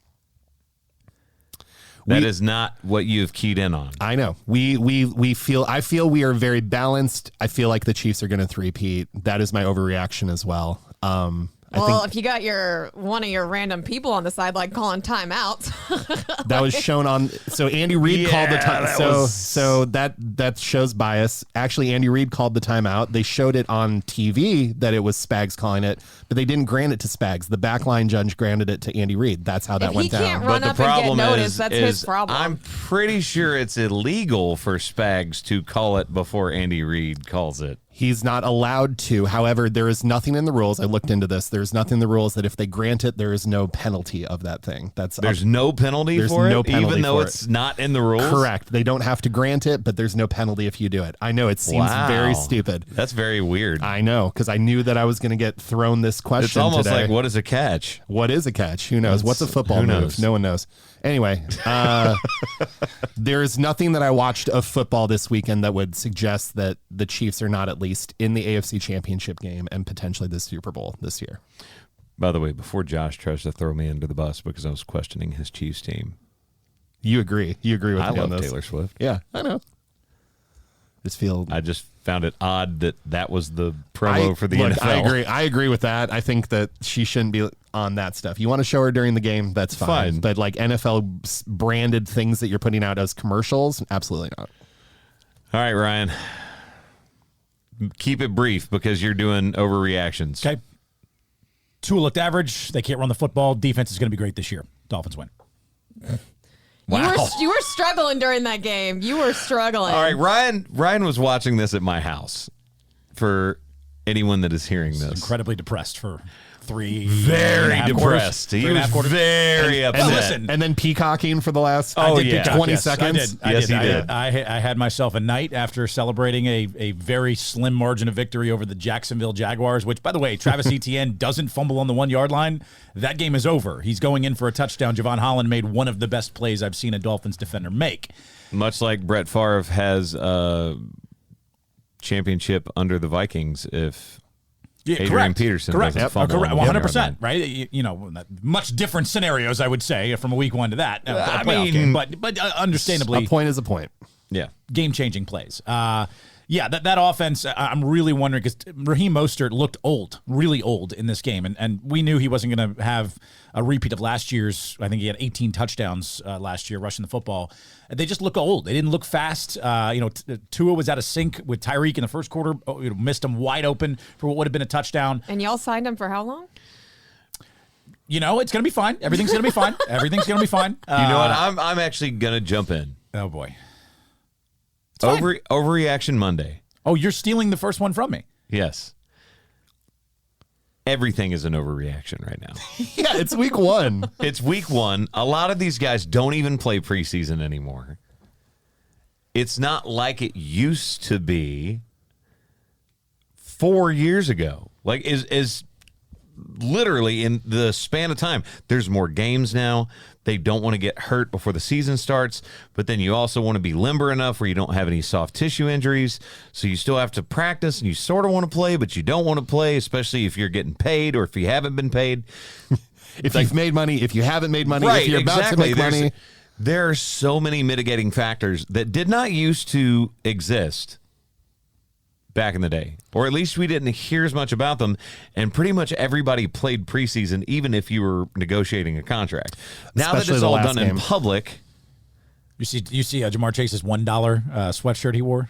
that is not what you've keyed in on. I know. I feel we are very balanced. I feel like the Chiefs are going to three-peat. That is my overreaction as well. If you got one of your random people on the sideline calling timeouts, That was shown on. So Andy Reid called the time. So that shows bias. Actually, Andy Reid called the timeout. They showed it on TV that it was Spags calling it, but they didn't grant it to Spags. The backline judge granted it to Andy Reid. That's how that if went he can't down. run But the up and get problem noticed, that's his problem. I'm pretty sure it's illegal for Spags to call it before Andy Reid calls it. He's not allowed to. However, there is nothing in the rules. I looked into this. There's nothing in the rules that if they grant it, there is no penalty of that thing. There's no penalty There's for no it, penalty even though for it's not in the rules. correct. They don't have to grant it, but there's no penalty if you do it. I know it seems Wow. very stupid. That's very weird. I know, because I knew that I was going to get thrown this question It's almost today. like, what is a catch? What is a catch? Who knows? What's a football who move? knows? No one knows. Anyway, there is nothing that I watched of football this weekend that would suggest that the Chiefs are not at least in the AFC Championship game and potentially the Super Bowl this year. By the way, before Josh tries to throw me under the bus because I was questioning his Chiefs team, You agree? You agree with I me on love this? Taylor Swift. Yeah, I know. I just found it odd that was the promo for the NFL. I agree with that. I think that she shouldn't be on that stuff. You want to show her during the game, that's fine. But like NFL branded things that you're putting out as commercials, absolutely not. All right, Ryan. Keep it brief because you're doing overreactions. Okay. Tua looked average. They can't run the football. Defense is going to be great this year. Dolphins win. Wow. You were struggling during that game. You were struggling. All right, Ryan was watching this at my house for anyone that is hearing this. Incredibly depressed for three. Very 3.5 quarters. depressed. He 3.5 was quarters. very upset. Well, listen. And then peacocking for the last Oh, yeah. 20 Yes, seconds. I Yes, did. he did. I had myself a night after celebrating a very slim margin of victory over the Jacksonville Jaguars, which, by the way, Travis Etienne doesn't fumble on the 1-yard line. That game is over. He's going in for a touchdown. Javon Holland made one of the best plays I've seen a Dolphins defender make. Much like Brett Favre has a championship under the Vikings if Adrian correct. Peterson Correct. doesn't fumble Correct. on the 1-yard 100%. line. Right? You know, much different scenarios, I would say, from a week one to that. A I playoff mean, game. But understandably, A point is a point. Yeah. game-changing plays. Yeah, that offense, I'm really wondering because Raheem Mostert looked old, really old in this game. And we knew he wasn't going to have a repeat of last year's. I think he had 18 touchdowns last year rushing the football. They just look old. They didn't look fast. Tua was out of sync with Tyreek in the first quarter. Missed him wide open for what would have been a touchdown. And y'all signed him for how long? It's going to be fine. Everything's going to be fine. Everything's going to be fine. You know what? I'm actually going to jump in. Oh, boy. fine. Overreaction Monday. Oh, you're stealing the first one from me. Yes. Everything is an overreaction right now. Yeah, it's week one. It's week one. A lot of these guys don't even play preseason anymore. It's not like it used to be 4 years ago. Like, is literally in the span of time. There's more games now. They don't want to get hurt before the season starts, but then you also want to be limber enough where you don't have any soft tissue injuries. So you still have to practice and you sort of want to play, but you don't want to play, especially if you're getting paid or if you haven't been paid. If you've made money, if you haven't made money, Right, if you're about to make money. There are so many mitigating factors that did not used to exist back in the day, or at least we didn't hear as much about them, and pretty much everybody played preseason, even if you were negotiating a contract. Now Especially that it's the all last done in game. public, You see Jamar Chase's $1 sweatshirt he wore?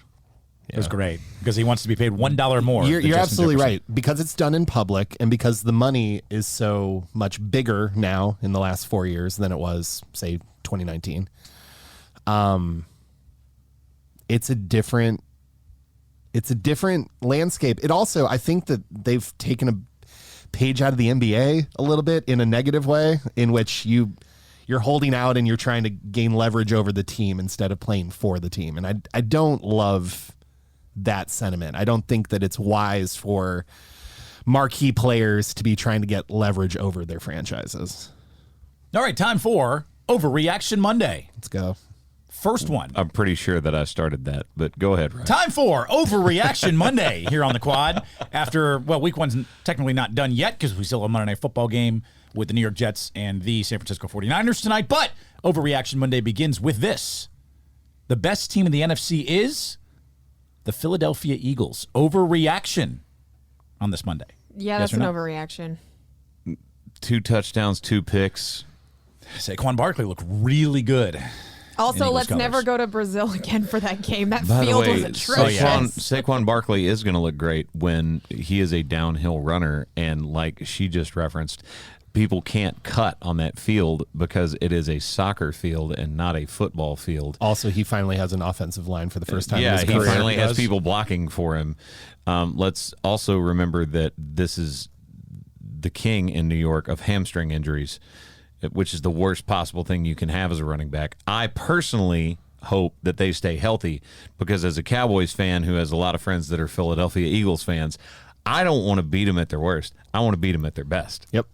It was great because he wants to be paid $1 more. You're than Justin absolutely Jefferson. right. Because it's done in public and because the money is so much bigger now in the last 4 years than it was, say, 2019. It's a different landscape. It also, I think that they've taken a page out of the NBA a little bit in a negative way, in which you're holding out and you're trying to gain leverage over the team instead of playing for the team. And I don't love that sentiment. I don't think that it's wise for marquee players to be trying to get leverage over their franchises. All right, time for Overreaction Monday. Let's go. First one. I'm pretty sure that I started that, but go ahead, Ryan. Time for Overreaction Monday here on the Quad. After, week one's technically not done yet because we still have a Monday Night Football game with the New York Jets and the San Francisco 49ers tonight. But Overreaction Monday begins with this. The best team in the NFC is the Philadelphia Eagles. Overreaction on this Monday. Yeah, Yes that's or an no? overreaction. 2 touchdowns, 2 picks. Saquon Barkley looked really good. Also, Eagles let's colors. never go to Brazil again for that game. That By the field way, was atrocious. Saquon Barkley is going to look great when he is a downhill runner. And like she just referenced, people can't cut on that field because it is a soccer field and not a football field. Also, he finally has an offensive line for the first time in Yeah, his he career. finally has people blocking for him. Let's also remember that this is the king in New York of hamstring injuries, which is the worst possible thing you can have as a running back. I personally hope that they stay healthy because as a Cowboys fan who has a lot of friends that are Philadelphia Eagles fans, I don't want to beat them at their worst. I want to beat them at their best. Yep.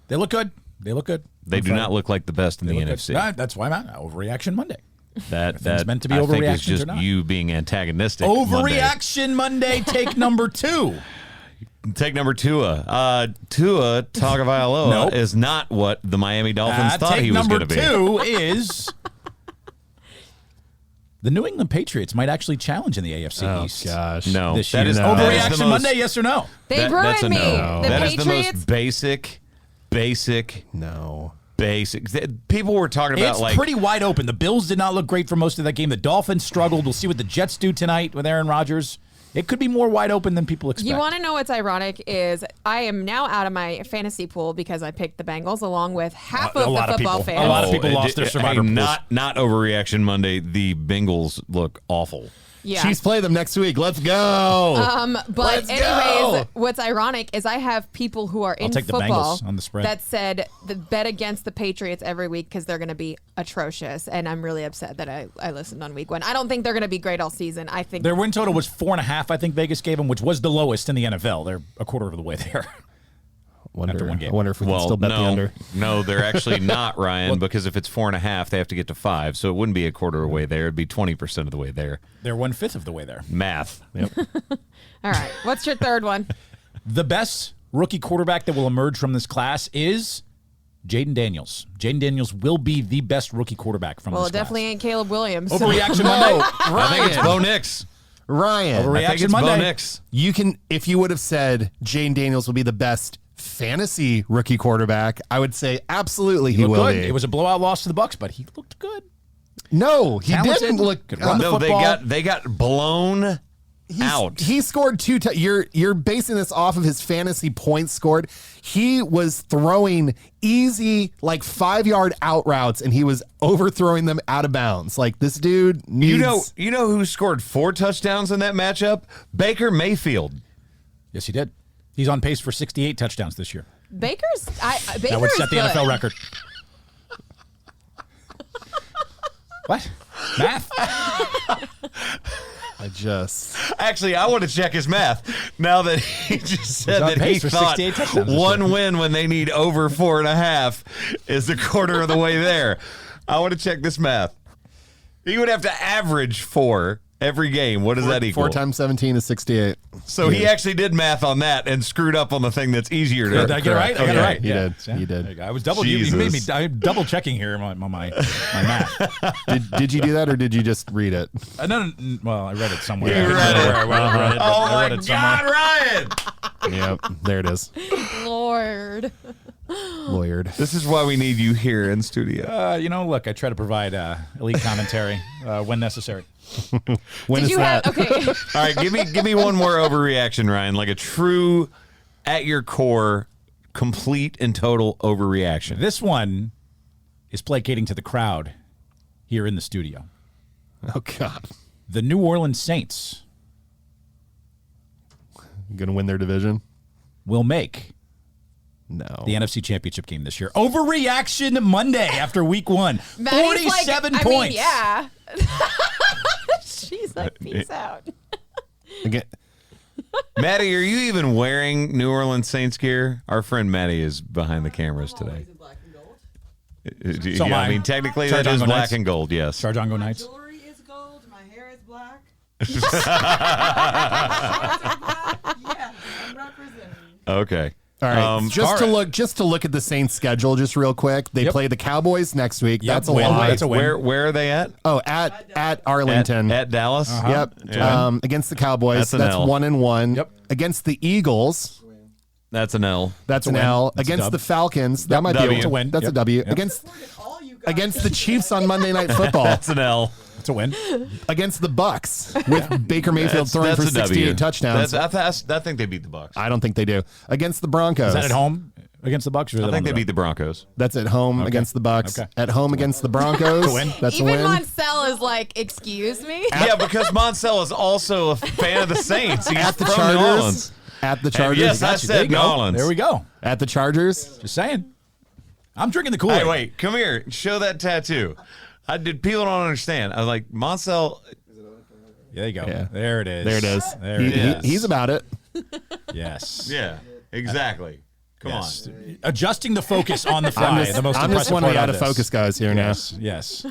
They look good. They do not look like the best in the Look good. NFC. That's why I'm at Overreaction Monday. That meant to be I think is overreactions just or not. you being antagonistic. Monday. Overreaction Monday, take number 2. Take number Tua. Tua Tagovailoa Nope. is not what the Miami Dolphins thought Take he was going to number be. 2 is the New England Patriots might actually challenge in the AFC East. Gosh. No, This that year. is No. that is Overreaction the most- Monday, yes or no? They that's ruined a me. no. The That is the Patriots. most basic. No. People were talking about It's pretty wide open. The Bills did not look great for most of that game. The Dolphins struggled. We'll see what the Jets do tonight with Aaron Rodgers. It could be more wide open than people expect. You want to know what's ironic is I am now out of my fantasy pool because I picked the Bengals along with half A of the lot of football people. fans. A lot of people lost their survivor pools. Not overreaction Monday. The Bengals look awful. Yeah. Chiefs play them next week. Let's go. But Let's anyways, go. what's ironic is I have people who are in take the football Bengals on the spread. that said the bet against the Patriots every week because they're going to be atrocious, and I'm really upset that I listened on week 1. I don't think they're going to be great all season. I think Their win total was 4.5. I think Vegas gave them, which was the lowest in the NFL. They're a quarter of the way there. After one game. I wonder if we can still bet the under. No, they're actually not, Ryan, because if it's 4.5, they have to get to 5. So it wouldn't be a quarter of the way there. It'd be 20% of the way there. They're 1/5 of the way there. Math. Yep. All right, what's your third one? The best rookie quarterback that will emerge from this class is Jaden Daniels. Jaden Daniels will be the best rookie quarterback from Well, this it definitely class. ain't Caleb Williams. Overreaction Monday. I think it's Bo Nix. Ryan, I think Overreaction it's Bo Monday. Nix. you can, if you would have said Jane Daniels will be the best fantasy rookie quarterback, I would say absolutely he Looked will good. be. It was a blowout loss to the Bucks, but he looked good. No, he Talented. didn't look. Could run the No, football. they got blown out. He scored 2 you're basing this off of his fantasy points scored. He was throwing easy, like 5-yard out routes, and he was overthrowing them out of bounds. Like, this dude needs. You know who scored 4 touchdowns in that matchup? Baker Mayfield. Yes, he did. He's on pace for 68 touchdowns this year. Baker's That would set the good. NFL record. What? Math? Actually, I want to check his math now that he just said on that he pace for thought 68 touchdowns this one year. win when they need over 4.5 is a quarter of the way there. I want to check this math. He would have to average 4 every game. What does that equal? 4 times 17 is 68. So he actually did math on that and screwed up on the thing that's easier to. Did I get it right? I got it Okay. right. You Yeah. did. Yeah. You did. There you go. I was double. You made me. Jesus. I'm double checking here my math. Did you do that, or did you just read it? No, well, I read it somewhere. You I read don't know it. where I read it, but Oh I my read it somewhere. God, Ryan! Yep, there it is. Lord. Lawyered. This is why we need you here in studio. Look, I try to provide elite commentary when necessary. When Did is you that? have okay? All right, give me one more overreaction, Ryan. Like a true, at your core, complete and total overreaction. This one is placating to the crowd here in the studio. Oh God, The New Orleans Saints gonna win their division? will make No. the NFC Championship game this year. Overreaction Monday after Week 1. Maddie's 47 like, points. I mean, yeah. She's like, peace out. Again, Maddie, are you even wearing New Orleans Saints gear? Our friend Maddie is behind the cameras today. So am Yeah, I. I mean, technically Charge that on is go black Knights. and gold, yes. Sarjongo Knights. Jewelry is gold. My hair is black. Yeah, I'm representing. Okay. all right. Just to all right. look at the Saints' schedule, just real quick. They Yep. play the Cowboys next week. Yep, That's a win. lot. That's a win. Where are they at? Oh, at Arlington. At Dallas? Yep. Yeah. Against the Cowboys. That's an L. 1-1. Yep. Against the Eagles. That's an L. That's a an win. L. That's a Against dub. the Falcons. That might W. be It's a win. That's Yep. a W. Yep. Against Look at all you guys. against the Chiefs on Monday Night Football. That's an L. It's a win. Against the Bucks with Baker Mayfield throwing for a W. 68 touchdowns. I think they beat the Bucks. I don't think they do. Against the Broncos. Is that at home against the Bucks? Or is I that think on they the beat road? the Broncos. That's at home against the Bucks. Okay. At home against the Broncos. win. That's Even a win. Moncel is like, excuse me? Yeah, because Monsell is also a fan of the Saints. He's At the from New Orleans. Chargers. At the And Chargers. yes, I There you said New go. Orleans. There we go. At the Chargers. Just saying. I'm drinking the Kool-Aid. Hey, wait, come here. Show that tattoo. People don't understand. I was like, Monsell. There you go. Yeah. There it is. There it is. There it is. He's about it. Yes. Yeah, exactly. Come Yes. Adjusting the focus on the fly. I'm just, the most I'm just impressive one of the part out of this. focus guys here Yes. Yes.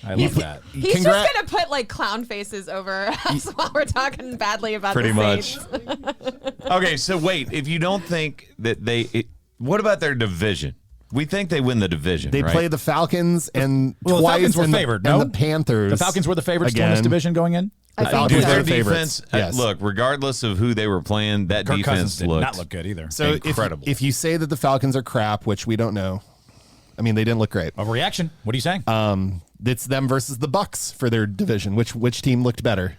I love that. He's Congra- just going to put like clown faces over us while we're talking badly about Pretty the much. Saints. on. Okay, so wait. If you don't think that what about their division? We think they win the division. They right? play the Falcons and Well, the twice Falcons were and, favored, and no? the Panthers. The Falcons were the favorites to win this Again. division going in? I The think Falcons so. are Their the favorites. defense. Yes. Look, regardless of who they were playing, that Kirk Cousins defense did looked not look good either. So incredible. if you say that the Falcons are crap, which we don't know, I mean, they didn't look great. Overreaction. What are you saying? It's them versus the Bucks for their division. Which team looked better?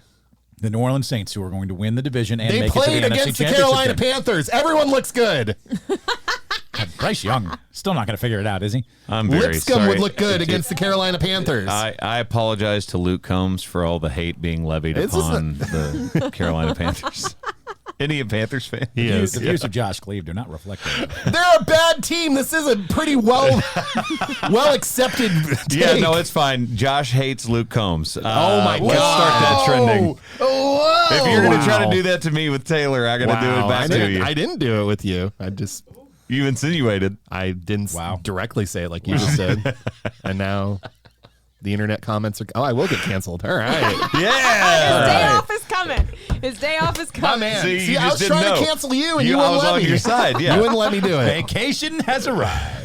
The New Orleans Saints, who are going to win the division and They make played it to the NFC against the Championship Carolina game. Panthers. Everyone looks good. Bryce Young, still not going to figure it out, is he? I'm very Lipscomb sorry. would look good against the Carolina Panthers. I apologize to Luke Combs for all the hate being levied It's just upon the Carolina Panthers. Any a Panthers fan? He is. The views of Josh Cleve do not reflect that. They're a bad team. This is a pretty well accepted take. Yeah, no, it's fine. Josh hates Luke Combs. Oh my Let's God. start that trending. Whoa. If you're going to try Wow. to do that to me with Taylor, I'm going to do it back to you. I didn't do it with you. You insinuated. I didn't Wow. directly say it like you just said. And now the internet comments are. Oh, I will get canceled. All right. Yeah. His day off is coming. His day off is My coming. man. See, you I just was didn't trying know. to cancel you, and you I wouldn't was let on me. your side, yeah. You wouldn't let me do it. Vacation has arrived.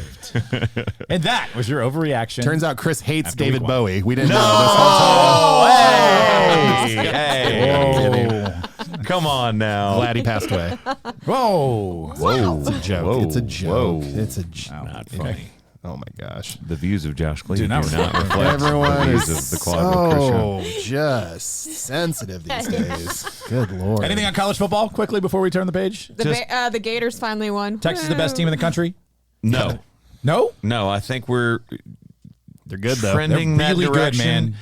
And that was your overreaction. Turns out Chris hates After David week one. Bowie. We didn't know this whole time. Hey. Come on now. Glad he passed away. Whoa. It's a joke. Whoa. It's a joke. Whoa. It's a joke. Not funny. Oh my gosh. The views of Josh Cleve Do do not not reflect. reflect Everyone the views is of the Quad with Christian. so just sensitive these days. Good Lord. Anything on college football quickly before we turn the page? The Gators finally won. Texas is the best team in the country? No. No? No, I think we're They're good, though. trending They're that really good, direction. man.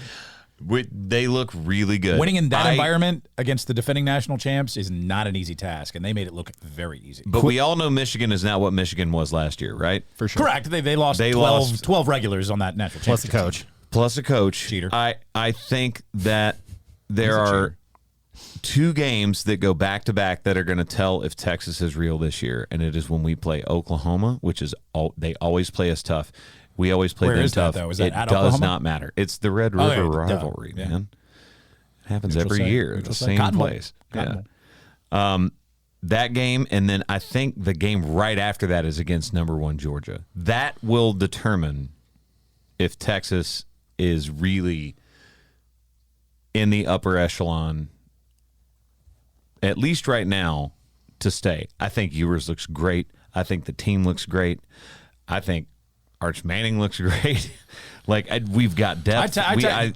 They look really good. Winning in that environment against the defending national champs is not an easy task, and they made it look very easy. But we all know Michigan is not what Michigan was last year, right? For sure. Correct. They lost, They 12, lost. 12 regulars on that national Plus a championship coach. Plus a coach. Cheater. I think that there He's a are cheater. two games that go back to back that are going to tell if Texas is real this year, and it is when we play Oklahoma, which is they always play us tough. We always play Where them is that, tough. though? Is that it at does Oklahoma? not matter. It's the Red Oh, River yeah, duh. rivalry, Yeah. man. It happens Neutral every site. year, Neutral the site. same Cotton Bowl. place. Cotton Yeah. Bowl. That game, and then I think the game right after that is against number 1 Georgia. That will determine if Texas is really in the upper echelon, at least right now, to stay. I think Ewers looks great. I think the team looks great. I think Arch Manning looks great. We've got depth.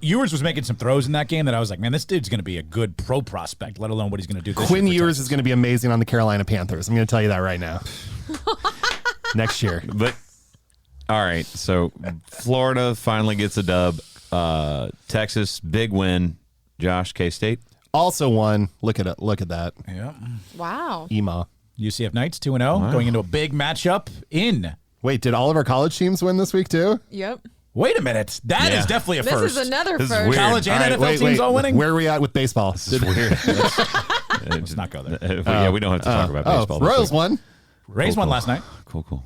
Ewers was making some throws in that game that I was like, man, this dude's going to be a good pro prospect, let alone what he's going to do this Quinn year for Ewers Texas. is going to be amazing on the Carolina Panthers. I'm going to tell you that right now. Next year. But all right, so Florida finally gets a dub. Texas, big win. Josh, K-State. Also won. Look at it. Look at that. Yeah. Wow. EMA. UCF Knights 2-0, going into a big matchup in. Wait, did all of our college teams win this week too? Yep. Wait a minute. That is Yeah. definitely a This first. is another This is first. weird. College and All right, NFL wait, teams wait. all winning? Where are we at with baseball? This is weird. Let's not go there. Yeah, we don't have to talk about baseball. this Royals week. won. Rays won last night. Cool.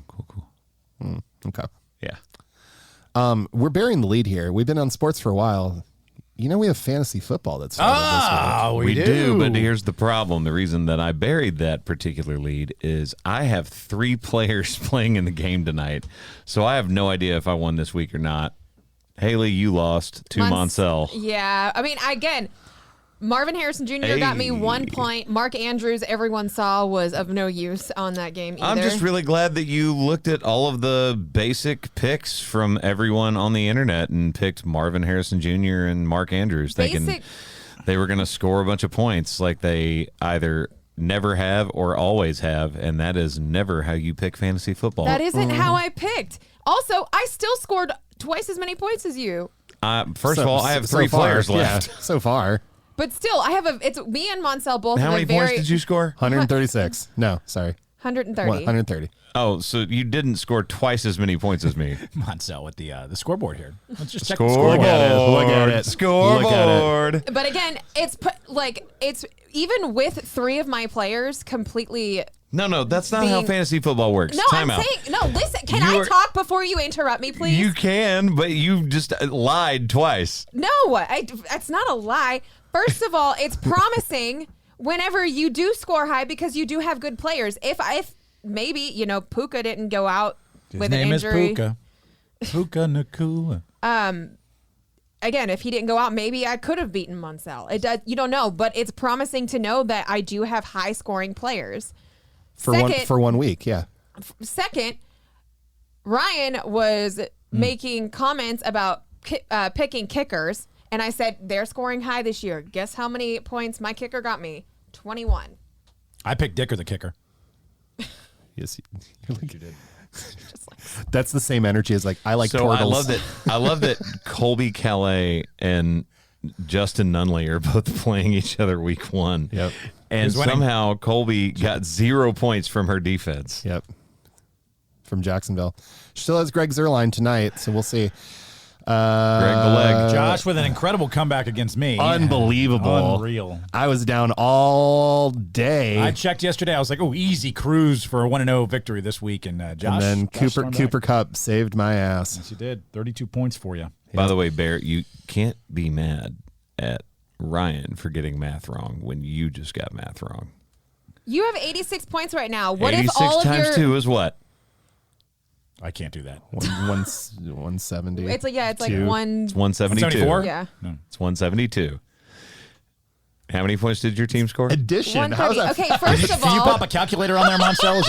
Okay. Yeah. We're bearing the lead here. We've been on sports for a while. You know, we have fantasy football that's started this week. We do. But here's the problem. The reason that I buried that particular lead is I have 3 players playing in the game tonight. So I have no idea if I won this week or not. Haley, you lost to Monsell. Yeah. I mean, again, Marvin Harrison Jr. got me Hey. 1 point. Mark Andrews, everyone saw, was of no use on that game either. I'm just really glad that you looked at all of the basic picks from everyone on the internet and picked Marvin Harrison Jr. and Mark Andrews, thinking Basic- they were going to score a bunch of points like they either never have or always have, and that is never how you pick fantasy football. That isn't how I picked. Also, I still scored twice as many points as you. First of all, I have 3 far, players left. Yeah, so far. But still, it's me and Monsell both How have many a very points did you score? 136. No, sorry. 130. 130. Oh, so you didn't score twice as many points as me. Monsell with the scoreboard here. Let's just check Scoreboard. the Look at it. Look at it. Scoreboard. But again, it's even with 3 of my players completely. No, that's not how Being- fantasy football works. No, Time I'm out. saying no. Listen, can You I are- talk before you interrupt me, please? You can, but you just lied twice. No, that's not a lie. First of all, it's promising whenever you do score high because you do have good players. If maybe Puka didn't go out His with name an is injury. Puka. Puka Nakua. Again, if he didn't go out, maybe I could have beaten Monsell. It does. You don't know, but it's promising to know that I do have high scoring players. For one week, yeah. Second, Ryan was making comments about picking kickers, and I said they're scoring high this year. Guess how many points my kicker got me? 21. I picked Dicker the kicker. Yes, you did. That's the same energy as like I like So turtles. I love that Colby Calais and Justin Nunley are both playing each other week 1. Yep. And Who's winning? somehow Colby got 0 points from her defense. Yep. From Jacksonville. She still has Greg Zerline tonight, so we'll see. Greg the leg. Josh with an incredible comeback against me. Unbelievable. Unreal. I was down all day. I checked yesterday. I was like, oh, easy cruise for a 1-0 victory this week. And Josh. and then Josh stormed back. Cooper Kupp saved my ass. Yes, you did. 32 points for you. By the way, Bear, you can't be mad at Ryan for getting math wrong when you just got math wrong. You have 86 points right now. What if 86 all of times your 2 is what? I can't do that. 170. It's like It's 1. 172. 174? Yeah. It's 172. How many points did your team score? Addition. How's 130. that? Okay, first of Can you all, pop a calculator on there, Moncel?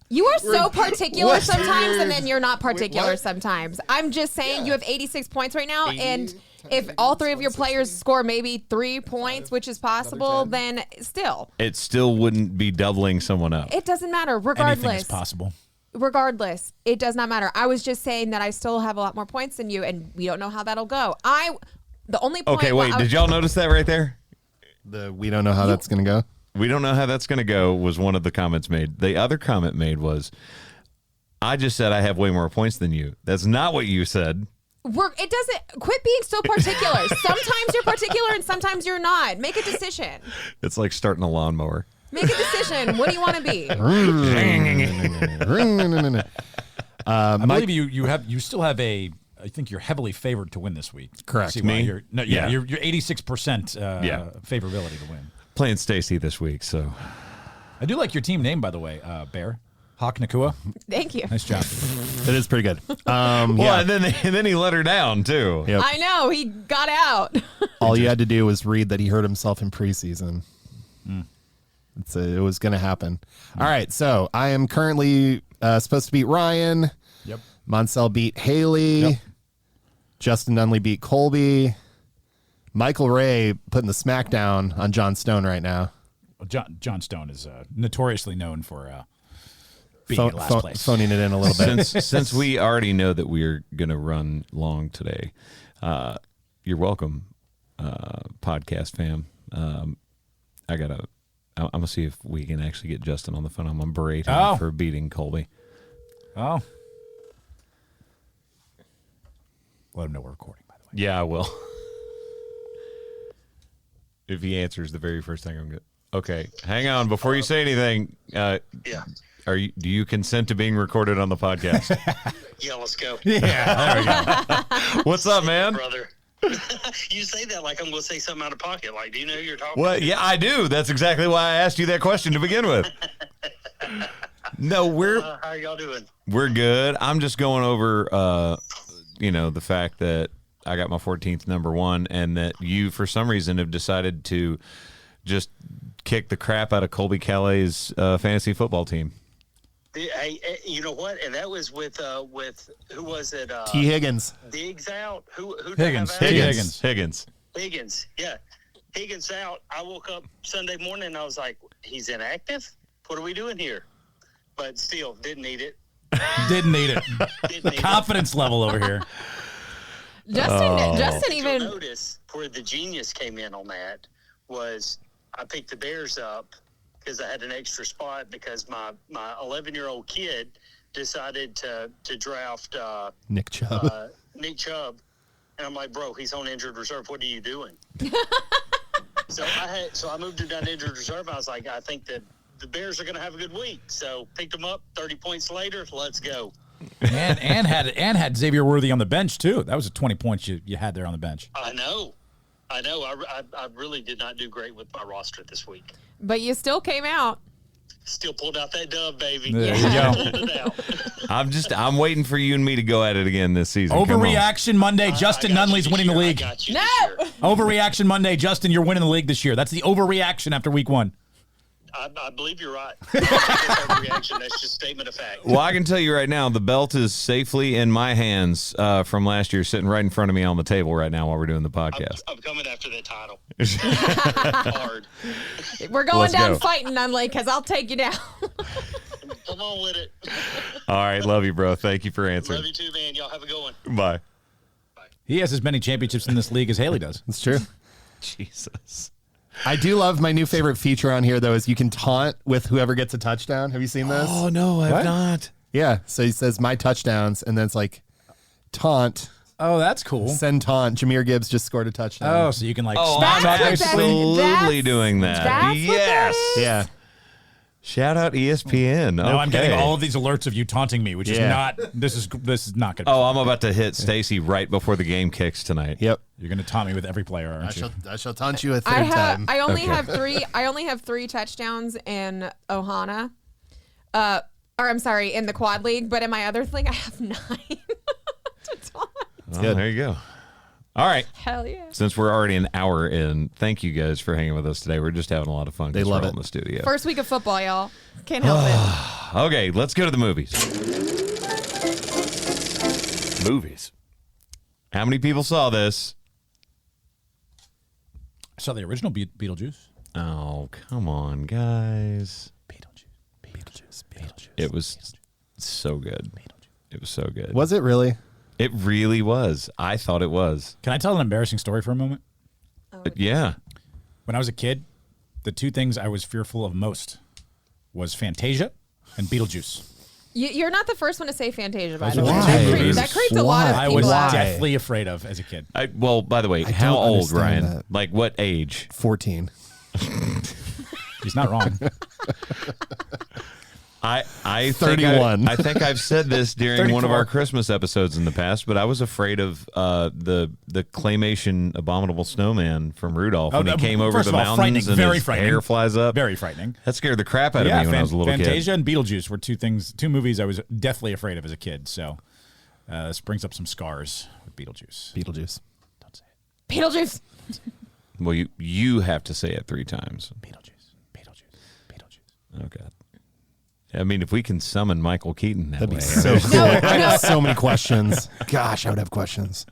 you are so particular What? sometimes, and then you're not particular what? sometimes. I'm just saying you have 86 points right now, and if all 3 of your players score maybe 3 points, which is possible, then still, It still wouldn't be doubling someone up. it doesn't matter. Anything Regardless, is possible. regardless, it does not matter. I was just saying that I still have a lot more points than you, and we don't know how that'll go. The only point. Okay, wait. Did y'all notice that right there? We don't know how that's going to go. We don't know how that's going to go was one of the comments made. The other comment made was, I just said I have way more points than you. That's not what you said. It doesn't. Quit being so particular. Sometimes you're particular, and sometimes you're not. Make a decision. It's like starting a lawnmower. Make a decision. What do you want to be? I believe you still have a. I think you're heavily favored to win this week. Correct. See why Me? You're, no, Yeah. you're 86% Yeah. favorability to win. Playing Stacy this week, so I do like your team name, by the way, Bear. Hawk Nakua. Thank you. Nice job. It is pretty good. well, Yeah. and then he let her down too. Yep. I know he got out. All you had to do was read that he hurt himself in preseason. It was going to happen. All right, so I am currently supposed to beat Ryan. Yep. Moncel beat Haley. Yep. Justin Nunley beat Colby. Michael Ray putting the smackdown on John Stone right now. Well, John Stone is notoriously known for being in last place. Phoning it in a little bit. Since we already know that we're gonna run long today, you're welcome, podcast fam. I'm gonna see if we can actually get Justin on the phone. I'm gonna berate him for beating Colby. Oh. Let him know we're recording, by the way. Yeah, I will. If he answers the very first thing I'm gonna. Okay, hang on before you say anything. Yeah. Do you consent to being recorded on the podcast? Yeah, let's go. Yeah, there we go. What's up, man? Brother. You say that like I'm going to say something out of pocket. Like, do you know who you're talking Well, to? yeah, I do. That's exactly why I asked you that question to begin with. No, How are y'all doing? we're good. I'm just going over, the fact that I got my 14th number one, and that you, for some reason, have decided to just kick the crap out of Colby Calais' fantasy football team. Hey, you know what? And that was with who was it? T. Higgins. Diggs out. Who Higgins. did I have out? Higgins. Higgins. Yeah. Higgins out. I woke up Sunday morning and I was like, he's inactive? What are we doing here? But still, didn't need it. Didn't need it. Didn't need Confidence level over here. Justin it. even You'll notice where the genius came in on that was I picked the Bears up because I had an extra spot because my 11-year-old kid decided to draft Nick Chubb. Nick Chubb, and I'm like, bro, he's on injured reserve. What are you doing? So I moved him down to injured reserve. I was like, I think that the Bears are going to have a good week. So picked him up. 30 points later, let's go. And had Xavier Worthy on the bench too. That was a 20 points you had there on the bench. I know. I really did not do great with my roster this week. but you still came out. Still pulled out that dub, baby. There you go. Pulled it out. I'm waiting for you and me to go at it again this season. Come on. Overreaction Monday. Justin I got you Nunley's this winning the year. I league. got you No! this year. Overreaction Monday. Justin, you're winning the league this year. That's the overreaction after week one. I believe you're right. That's overreaction. That's just statement of fact. Well, I can tell you right now, the belt is safely in my hands from last year, sitting right in front of me on the table right now while we're doing the podcast. I'm coming after that title. Hard. We're going Let's down go. fighting, Nunley, because I'll take you down. Pull Come on with it. All right, love you, bro. Thank you for answering. Love you too, man. Y'all have a good one. Bye. He has as many championships in this league as Haley does. It's true. Jesus. I do love my new favorite feature on here, though, is you can taunt with whoever gets a touchdown. Have you seen this? Oh, no, I've not. Yeah. So he says, my touchdowns, and then it's like, taunt, Oh, that's cool. send taunt. Jameer Gibbs just scored a touchdown. Oh, so you can like Oh, smack I'm talk That's- basically. absolutely doing that. that's what that Yes. is? Yeah. Shout out ESPN. Now I'm getting Okay. all of these alerts of you taunting me, which is Yeah. not. This is not good. Oh, I'm about to hit Stacy right before the game kicks tonight. Yep. You're going to taunt me with every player, aren't you? I shall taunt you a third I have. time. I only Okay. have three. I only have 3 touchdowns in Ohana. Or I'm sorry, in the quad league. But in my other league, I have 9 to taunt. Well, good. there you go. All right. Hell yeah. Since we're already an hour in, thank you guys for hanging with us today. We're just having a lot of fun. They 'cause love we're all it. in the studio. First week of football, y'all. Can't help it. Okay, let's go to the movies. Movies. How many people saw this? I saw the original Beetlejuice. Oh, come on, guys. Beetlejuice. It was so good. It was so good. Was it really? It really was. I thought it was. Can I tell an embarrassing story for a moment? Yeah. When I was a kid, the 2 things I was fearful of most was Fantasia and Beetlejuice. You're not the first one to say Fantasia, by Those the are way. the That, two creeps, movies. that creeps a lot of I people was out. deathly afraid of as a kid. Well, by the way, how don't old, understand Ryan? that. Like what age? 14. He's not wrong. I 31. I think I've said this during one of our Christmas episodes in the past, but I was afraid of the claymation abominable snowman from Rudolph when he came over first the of all, mountains frightening, and very his frightening. hair flies up. Very frightening. That scared the crap out of me when I was a little Fantasia kid. and Beetlejuice were 2 movies I was deathly afraid of as a kid. So this brings up some scars with Beetlejuice. Beetlejuice. Don't say it. Beetlejuice. Well, you have to say it 3 times. Oh God. I mean, if we can summon Michael Keaton that That'd way, be so cool. I have so many questions. Gosh, I would have questions.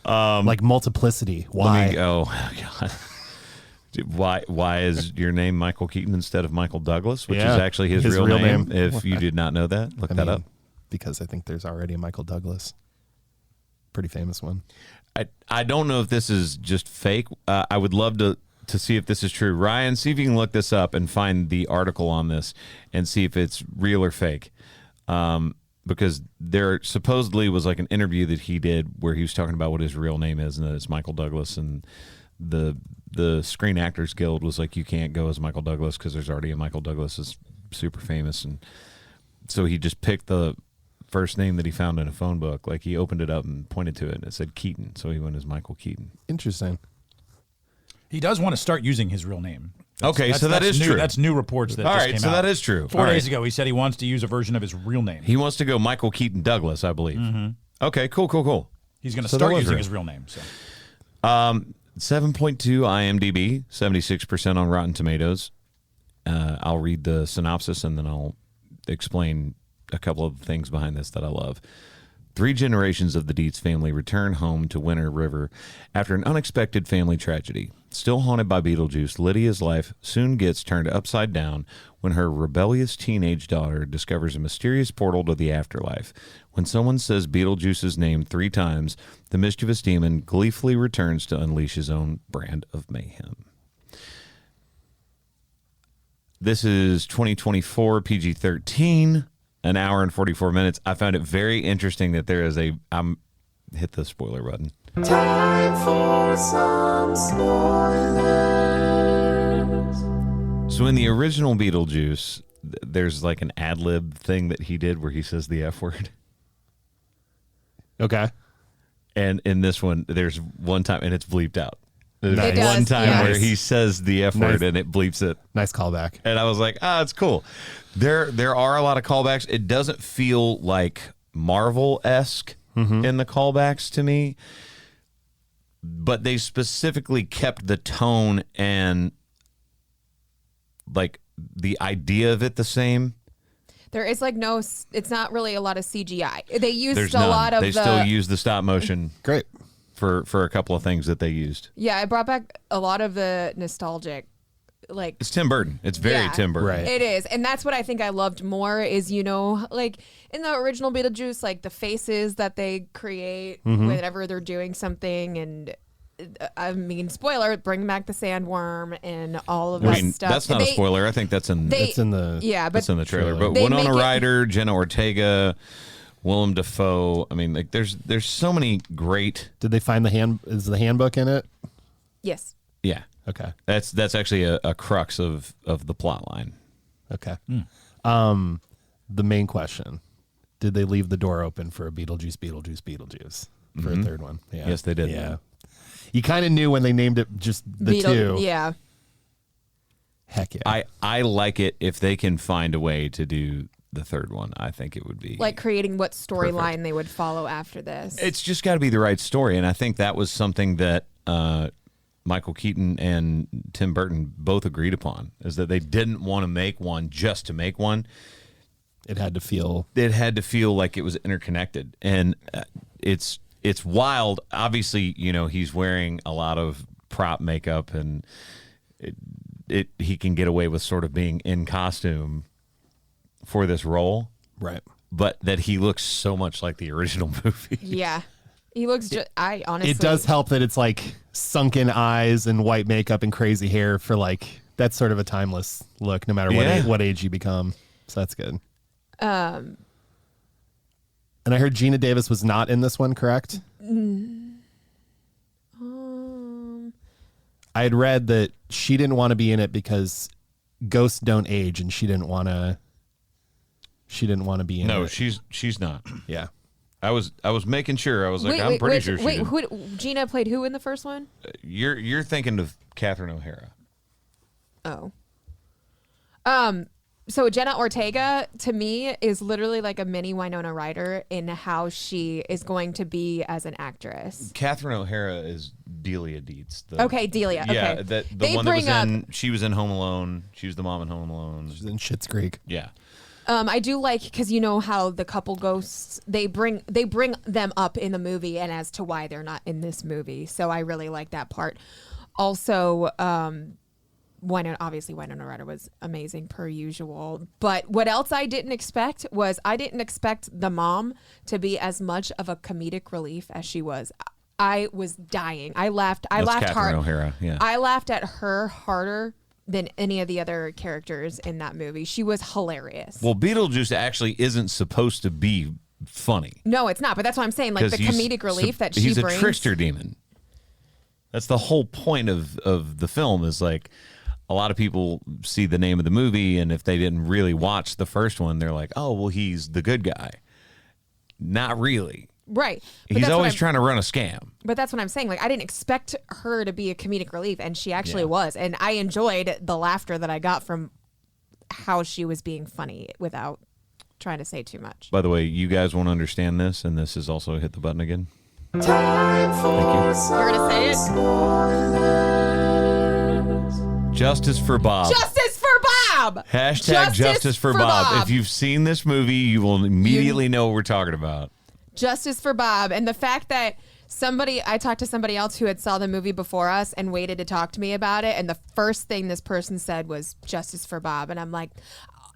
Like multiplicity. Why? Oh God. Why is your name Michael Keaton instead of Michael Douglas, which Yeah, is actually his real name? If you did not know that, look I that mean, up. Because I think there's already a Michael Douglas. Pretty famous one. I don't know if this is just fake. I would love to see if this is true. Ryan, see if you can look this up and find the article on this and see if it's real or fake. Because there supposedly was like an interview that he did where he was talking about what his real name is and that it's Michael Douglas, and the Screen Actors Guild was like, you can't go as Michael Douglas because there's already a Michael Douglas that's super famous, and so he just picked the first name that he found in a phone book. Like he opened it up and pointed to it and it said Keaton, so he went as Michael Keaton. Interesting. He does want to start using his real name. Okay, so that is new, true. That's new reports that All just right, came so out. that is true. 4 All days right. ago, he said he wants to use a version of his real name. He wants to go Michael Keaton Douglas, I believe. Okay, cool. He's going to So start that was using real. his real name. So 7.2 IMDb, 76% on Rotten Tomatoes. I'll read the synopsis and then I'll explain a couple of things behind this that I love. 3 generations of the Dietz family return home to Winter River after an unexpected family tragedy. Still haunted by Beetlejuice, Lydia's life soon gets turned upside down when her rebellious teenage daughter discovers a mysterious portal to the afterlife. When someone says Beetlejuice's name 3 times, the mischievous demon gleefully returns to unleash his own brand of mayhem. This is 2024 PG-13. An hour and 44 minutes. I found it very interesting that there is a... hit the spoiler button. So in the original Beetlejuice, there's like an ad-lib thing that he did where he says the F word. Okay. And in this one, there's one time, and it's bleeped out. There's Nice. It does, one time yes. where he says the F word Nice. and it bleeps it. Nice callback. And I was like, it's cool. There are a lot of callbacks. It doesn't feel like Marvel-esque in the callbacks to me. But they specifically kept the tone and like the idea of it the same. There is like no, it's not really a lot of CGI. They used There's a none. lot of they still use the stop motion Great. for a couple of things that they used. Yeah, it brought back a lot of the nostalgic like It's Tim Burton. It's very Tim Burton. Right. it is, and that's what I think I loved more is like in the original Beetlejuice, like the faces that they create whenever they're doing something, and I mean, spoiler, bring back the sandworm and all of I that mean, stuff. that's not a spoiler. I think that's in It's in the that's in the trailer. But They Winona make it- Ryder, Jenna Ortega, Willem Dafoe. I mean, like there's so many great. Did they find is the handbook in it? Yes. Yeah, Okay. that's actually a crux of the plot line. Okay. The main question. Did they leave the door open for a Beetlejuice for a third one? Yeah. Yes, they did. Yeah. You kind of knew when they named it just the two. Yeah. Heck yeah. I like it if they can find a way to do the third one. I think it would be Like creating what storyline they would follow after this. It's just got to be the right story, and I think that was something that Michael Keaton and Tim Burton both agreed upon, is that they didn't want to make one just to make one. It had to feel. It had to feel like it was interconnected, and it's wild. Obviously, he's wearing a lot of prop makeup, and he can get away with sort of being in costume for this role, Right. but that he looks so much like the original movie. Yeah. He looks just, I honestly. It does help that it's like sunken eyes and white makeup and crazy hair for like, that's sort of a timeless look no matter what age you become. So that's good. And I heard Gina Davis was not in this one, correct? I had read that she didn't want to be in it because ghosts don't age, and she didn't want to be in it. No, she's not. Yeah. I was making sure. I was like, I'm pretty sure she Wait, didn't. Gina played who in the first one? You're thinking of Catherine O'Hara. Oh. So Jenna Ortega, to me, is literally like a mini Winona Ryder in how she is going to be as an actress. Catherine O'Hara is Delia Dietz. Okay, Delia. Yeah, Okay. the They one that was bring up- in. She was in Home Alone. She was the mom in Home Alone. She's in Schitt's Creek. Yeah. I do like, because you know how the couple ghosts, they bring them up in the movie and as to why they're not in this movie. So I really like that part. Also, Winona Ryder was amazing per usual. But what else I didn't expect was I didn't expect the mom to be as much of a comedic relief as she was. I was dying. I laughed That's hard. Catherine O'Hara. Yeah. I laughed at her harder than any of the other characters in that movie. She was hilarious. Well, Beetlejuice actually isn't supposed to be funny. No, it's not. But that's what I'm saying. Like the 'Cause comedic relief that she he's brings. a trickster demon. That's the whole point of the film, is like a lot of people see the name of the movie, and if they didn't really watch the first one, they're like, oh, well, he's the good guy. Not really. Right. But He's that's what always I'm- trying to run a scam. But that's what I'm saying. Like, I didn't expect her to be a comedic relief, and she actually was. And I enjoyed the laughter that I got from how she was being funny without trying to say too much. By the way, you guys won't understand this, and this is also hit the button again. You're going to say it? Justice for Bob. Justice for Bob! Hashtag Justice for Bob. If you've seen this movie, you will immediately know what we're talking about. Justice for Bob. And the fact that I talked to somebody else who had saw the movie before us and waited to talk to me about it, and the first thing this person said was Justice for Bob. And I'm like,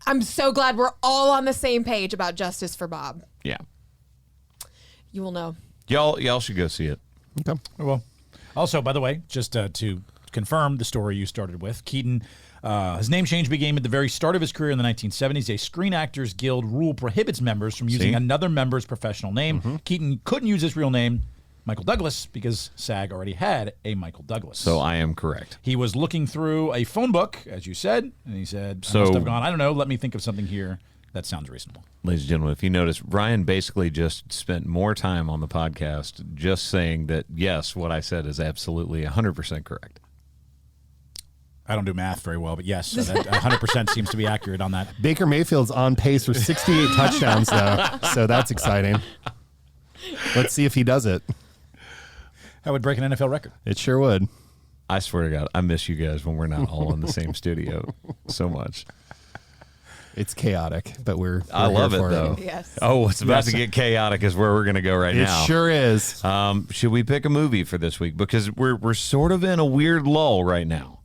I'm so glad we're all on the same page about Justice for Bob. Yeah. You will know. Y'all should go see it. Okay. Well, also, by the way, just to confirm the story you started with, Keaton, his name change began at the very start of his career in the 1970s. A Screen Actors Guild rule prohibits members from using another member's professional name. Keaton couldn't use his real name, Michael Douglas, because SAG already had a Michael Douglas. So I am correct. He was looking through a phone book, as you said, and he said, I So- must have gone, I don't know, let me think of something here that sounds reasonable. Ladies and gentlemen, if you notice, Ryan basically just spent more time on the podcast just saying that, yes, what I said is absolutely 100% correct. I don't do math very well, but yes, that 100% seems to be accurate on that. Baker Mayfield's on pace for 68 touchdowns, though. So that's exciting. Let's see if he does it. That would break an NFL record. It sure would. I swear to God, I miss you guys when we're not all in the same studio so much. It's chaotic, but we're I here love it, for though. Yes. Oh, what's about Yes. to get chaotic is where we're going to go right It now. sure is. Should we pick a movie for this week? Because we're sort of in a weird lull right now.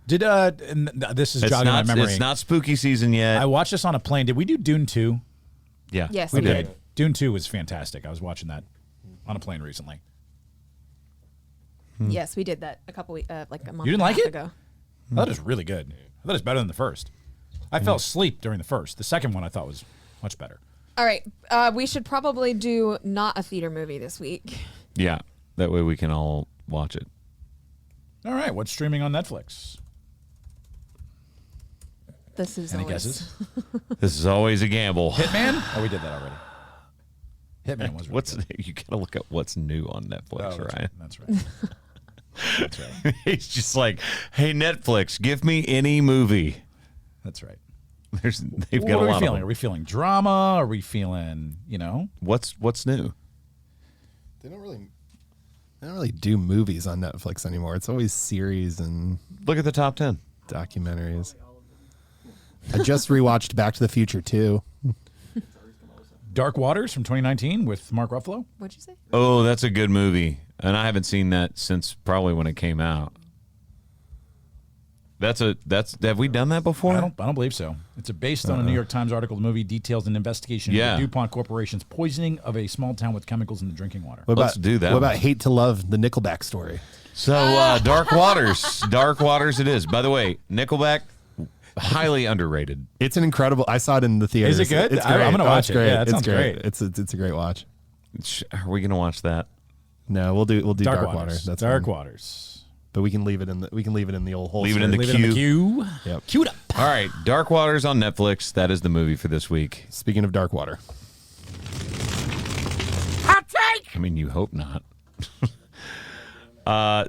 Did and this is jogging my memory. It's not spooky season yet. I watched this on a plane. Did we do Dune 2? Yeah. Yes, we we did. did. Dune 2 was fantastic. I was watching that on a plane recently. Yes, we did that a couple weeks, like a month. You didn't and a like half it? ago. I thought it was really good. I thought it was better than the first. I fell asleep during the first. The second one I thought was much better. All right, we should probably do not a theater movie this week. Yeah. That way we can all watch it. All right, what's streaming on Netflix? This is Any always- guesses? This is always a gamble. Hitman? Oh, we did that already. Hitman was really What's good. you gotta look at what's new on Netflix, Oh, Ryan? that's right. That's right. He's just like, hey Netflix, give me any movie. That's right. They've What got a are we lot feeling? of Are them. we feeling drama? Are we feeling, What's new? They don't really do movies on Netflix anymore. It's always series and Look at the top 10. documentaries. I just rewatched Back to the Future 2. Dark Waters from 2019 with Mark Ruffalo? What'd you say? Oh, that's a good movie, and I haven't seen that since probably when it came out. Have we done that before? I don't believe so. It's based on a New York Times article. The movie details an investigation into Yeah. the DuPont Corporation's poisoning of a small town with chemicals in the drinking water. What Let's do that What one. about Hate to Love, the Nickelback story? So Dark Waters, Dark Waters, it is. By the way, Nickelback, highly underrated. It's an incredible. I saw it in the theater. Is it good? It's I'm great. gonna watch It's it. great. Yeah, that it's sounds great. great. It's a great watch. Are we gonna watch that? No, we'll do Dark Water. Waters. That's Dark fine. Waters. But we can leave it in the old holster. Leave it in the Leave it in the queue. Yep. Queued up. All right, Dark Waters on Netflix. That is the movie for this week. Speaking of Dark Water, I mean, you hope not.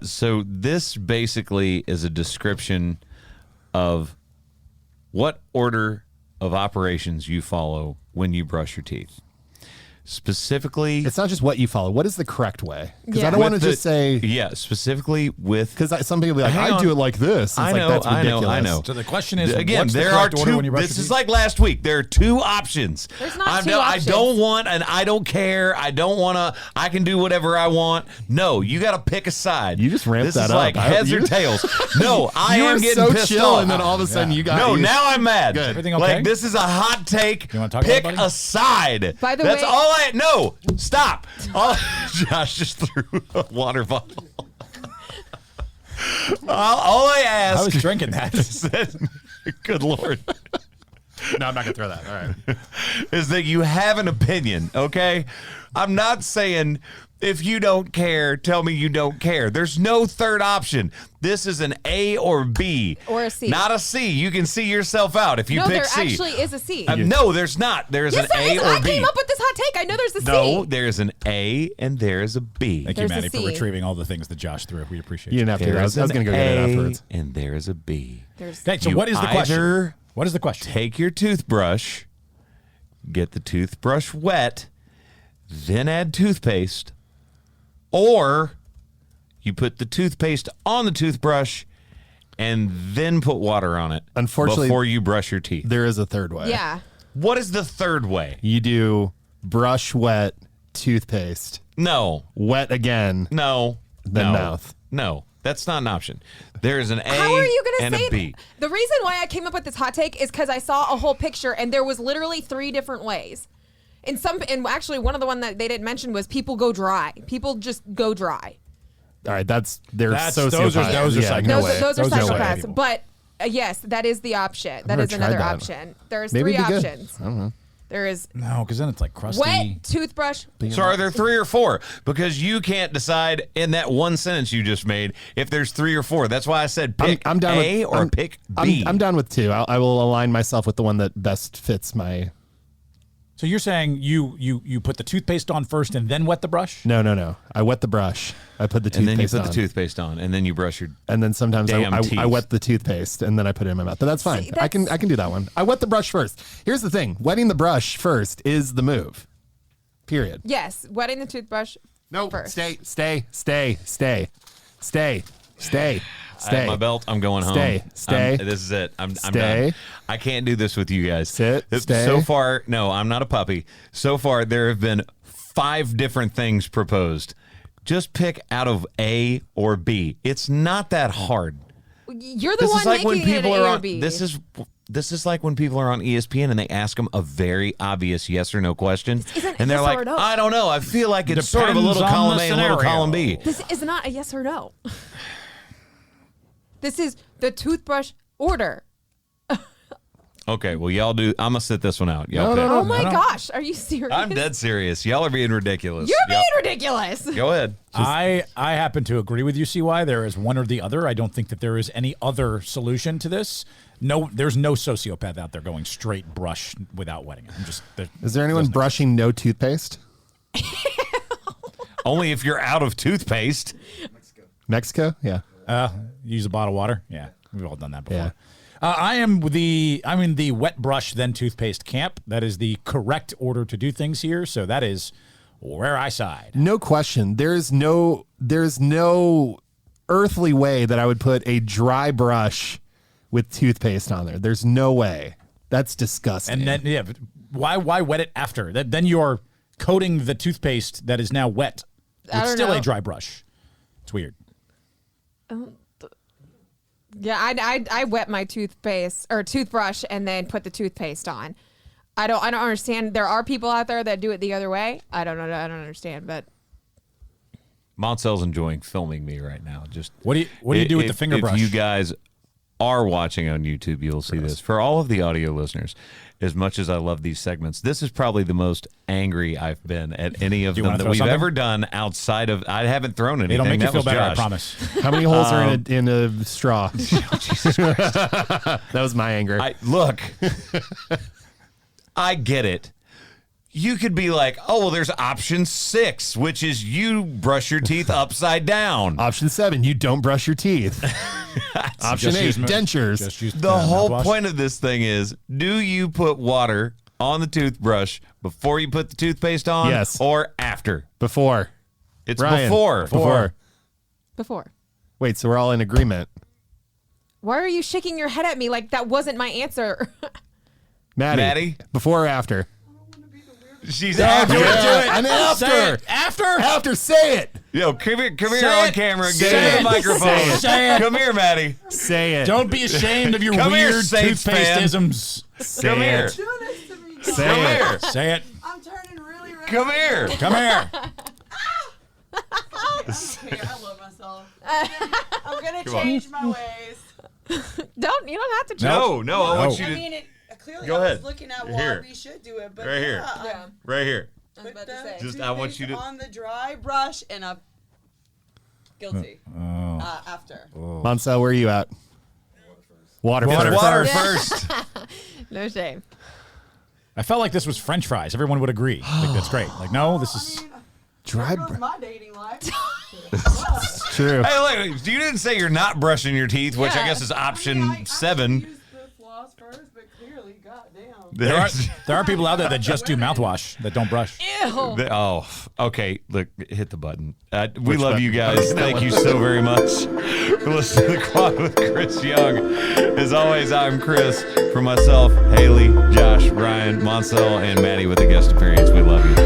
So this basically is a description of what order of operations you follow when you brush your teeth. Specifically, it's not just what you follow. What is the correct way? Because Yeah. I don't want to with the- just say. yeah, specifically with Because some people be like, Hang I on. do it like this. It's I like, know, that's I know, ridiculous. I know. So the question is, Again, what's the there are correct order two. when you brush This your is teeth? like last week. There are two options. There's not I two don't- options. I don't want, and I don't care. I don't want to. I can do whatever I want. No, you got to pick a side. You just ramped this that is up. like heads or tails. No, I You am were getting so pissed chill, off. and then all of a sudden you got No, you- now I'm mad. Good. Everything okay? Like this is a hot take. You wanna talk about Pick it, buddy? a side. By the That's way- all I. No, stop. Josh just threw a water bottle. All I ask. I was drinking that. Good Lord. No, I'm not gonna throw that. All right. Is that you have an opinion, okay? I'm not saying if you don't care, tell me you don't care. There's no third option. This is an A or B. Or a C. Not a C. You can see yourself out if you No, pick there C. actually is a C. No, there's not. There's Yes, an there A is. or I B. came up with this hot take. I know there's a C. No, there's an A and there's a B. Thank you, There's a Maddie, for C. retrieving all the things that Josh threw. We appreciate You you. didn't have to. I was There's going to an go get it A afterwards. and there's a B. There's Okay, so You what is the question? either What is the question? Take your toothbrush, get the toothbrush wet, then add toothpaste, or you put the toothpaste on the toothbrush and then put water on it. Unfortunately- before you brush your teeth. There is a third way. yeah. What is the third way? You do brush, wet, toothpaste, No, wet again, no, then no, mouth. No, that's not an option. There is an A How are you and going to a say B. The reason why I came up with this hot take is because I saw a whole picture and there was literally 3 different ways. And actually one of the one that they didn't mention was people go dry. People just go dry. All right, they're Those sociopaths. are Yeah, psychopaths. no Those, way. those are Those are no way, psychopaths. people. But yes, that is the option. That never is another tried that. option. There's Maybe 3 it'd be good. options. I don't know. There is No, because then it's like crusty. wet toothbrush. So are there 3 or 4? Because you can't decide in that one sentence you just made if there's 3 or 4. That's why I said pick I'm down A with, or I'm- pick B. I'm down with 2. I will align myself with the one that best fits my. So you're saying you put the toothpaste on first and then wet the brush? No. I wet the brush. I put the and toothpaste then you put on. the toothpaste on, and then you brush your. And then sometimes Damn I teeth. wet the toothpaste and then I put it in my mouth. But that's fine. See, I can do that one. I wet the brush first. Here's the thing: wetting the brush first is the move. Period. Yes, wetting the toothbrush No, first. stay. I have my belt. I'm going home. Stay. This is it. I'm Stay. done. I can't do this with you guys. Sit. Stay. So far, no, I'm not a puppy. So far, there have been 5 different things proposed. Just pick out of A or B. It's not that hard. You're the This one is like when making it people an are A or on. B. This is like when people are on ESPN and they ask them a very obvious yes or no question, isn't and a they're yes or like, a no. "I don't know. I feel like it's sort of a little Depends on column the A and a little scenario. column B." This is not a yes or no. This is the toothbrush order. Okay, well, y'all do. I'm gonna sit this one out. Y'all No, pick. no, Oh my no. gosh, are you serious? I'm dead serious. Y'all are being ridiculous. You're being Y'all- ridiculous. Go ahead. I happen to agree with you, CY. There is one or the other. I don't think that there is any other solution to this. No, there's no sociopath out there going straight brush without wetting it. Is there anyone brushing no toothpaste? Only if you're out of toothpaste. Mexico? Yeah. Use a bottle of water? Yeah, we've all done that before. Yeah. I'm in the wet brush then toothpaste camp. That is the correct order to do things here. So that is where I side. No question. There's no earthly way that I would put a dry brush with toothpaste on there. There's no way. That's disgusting. And then but why wet it after? Then you're coating the toothpaste that is now wet. I It's don't still know. a dry brush. It's weird. Yeah, I wet my toothpaste or toothbrush and then put the toothpaste on. I don't understand. There are people out there that do it the other way. I don't know. I don't understand, but Montsel's enjoying filming me right now. Just What do you do with the if- finger if brush? you guys are watching on YouTube, you'll see this. For all of the audio listeners, as much as I love these segments, this is probably the most angry I've been at any of Do you them wanna that throw we've something? ever done outside of. I haven't thrown anything. It'll make you That feel was better, I Josh. promise. How many holes are in a straw? That was my anger. Look, I get it. You could be like, oh, well, there's option 6, which is you brush your teeth upside down. Option 7, you don't brush your teeth. Option Just 8, use dentures. Just use The whole mouthwash. point of this thing is, do you put water on the toothbrush before you put the toothpaste on? Yes. Or after? Before. It's Ryan, before. before. Wait, so we're all in agreement. Why are you shaking your head at me like that wasn't my answer? Maddie? Before or after? She's after. do it. And Say after. it. After. After, say it. Yo, come here Say on it. camera. Say Get in it. the microphone. Say it. Come here, Maddie. Say it. Don't be ashamed of your Come here, weird Saints toothpaste fan. isms. say Come here. it. Do this to me, guys. Say Come it. here. Say it. I'm turning really red. Come here. Come here. Okay, I love myself. I'm gonna change my ways. You don't have to. No, I want No. you I to. mean, clearly Go I ahead. was looking at You're why here. we should do it, but Right here. yeah, Right here. put about to the say. Just, I want you to. on the dry brush and a guilty after. Monsell, where are you at? Water Water first. Water Yeah. first. No shame. I felt like this was French fries. Everyone would agree. Like, that's great. Like, no, this is. Dry There goes brush. my dating life. True. Hey, look, you didn't say you're not brushing your teeth, which I Yeah. guess is I option 7. used the floss first, but clearly, goddamn. There are people out there that just do mouthwash that don't brush. Oh, okay. Look, hit the button. We Which love button? you guys. Thank you so very much for listening to The Quad with Chris Young. As always, I'm Chris. For myself, Haley, Josh, Ryan, Monsell, and Maddie with a guest appearance. We love you.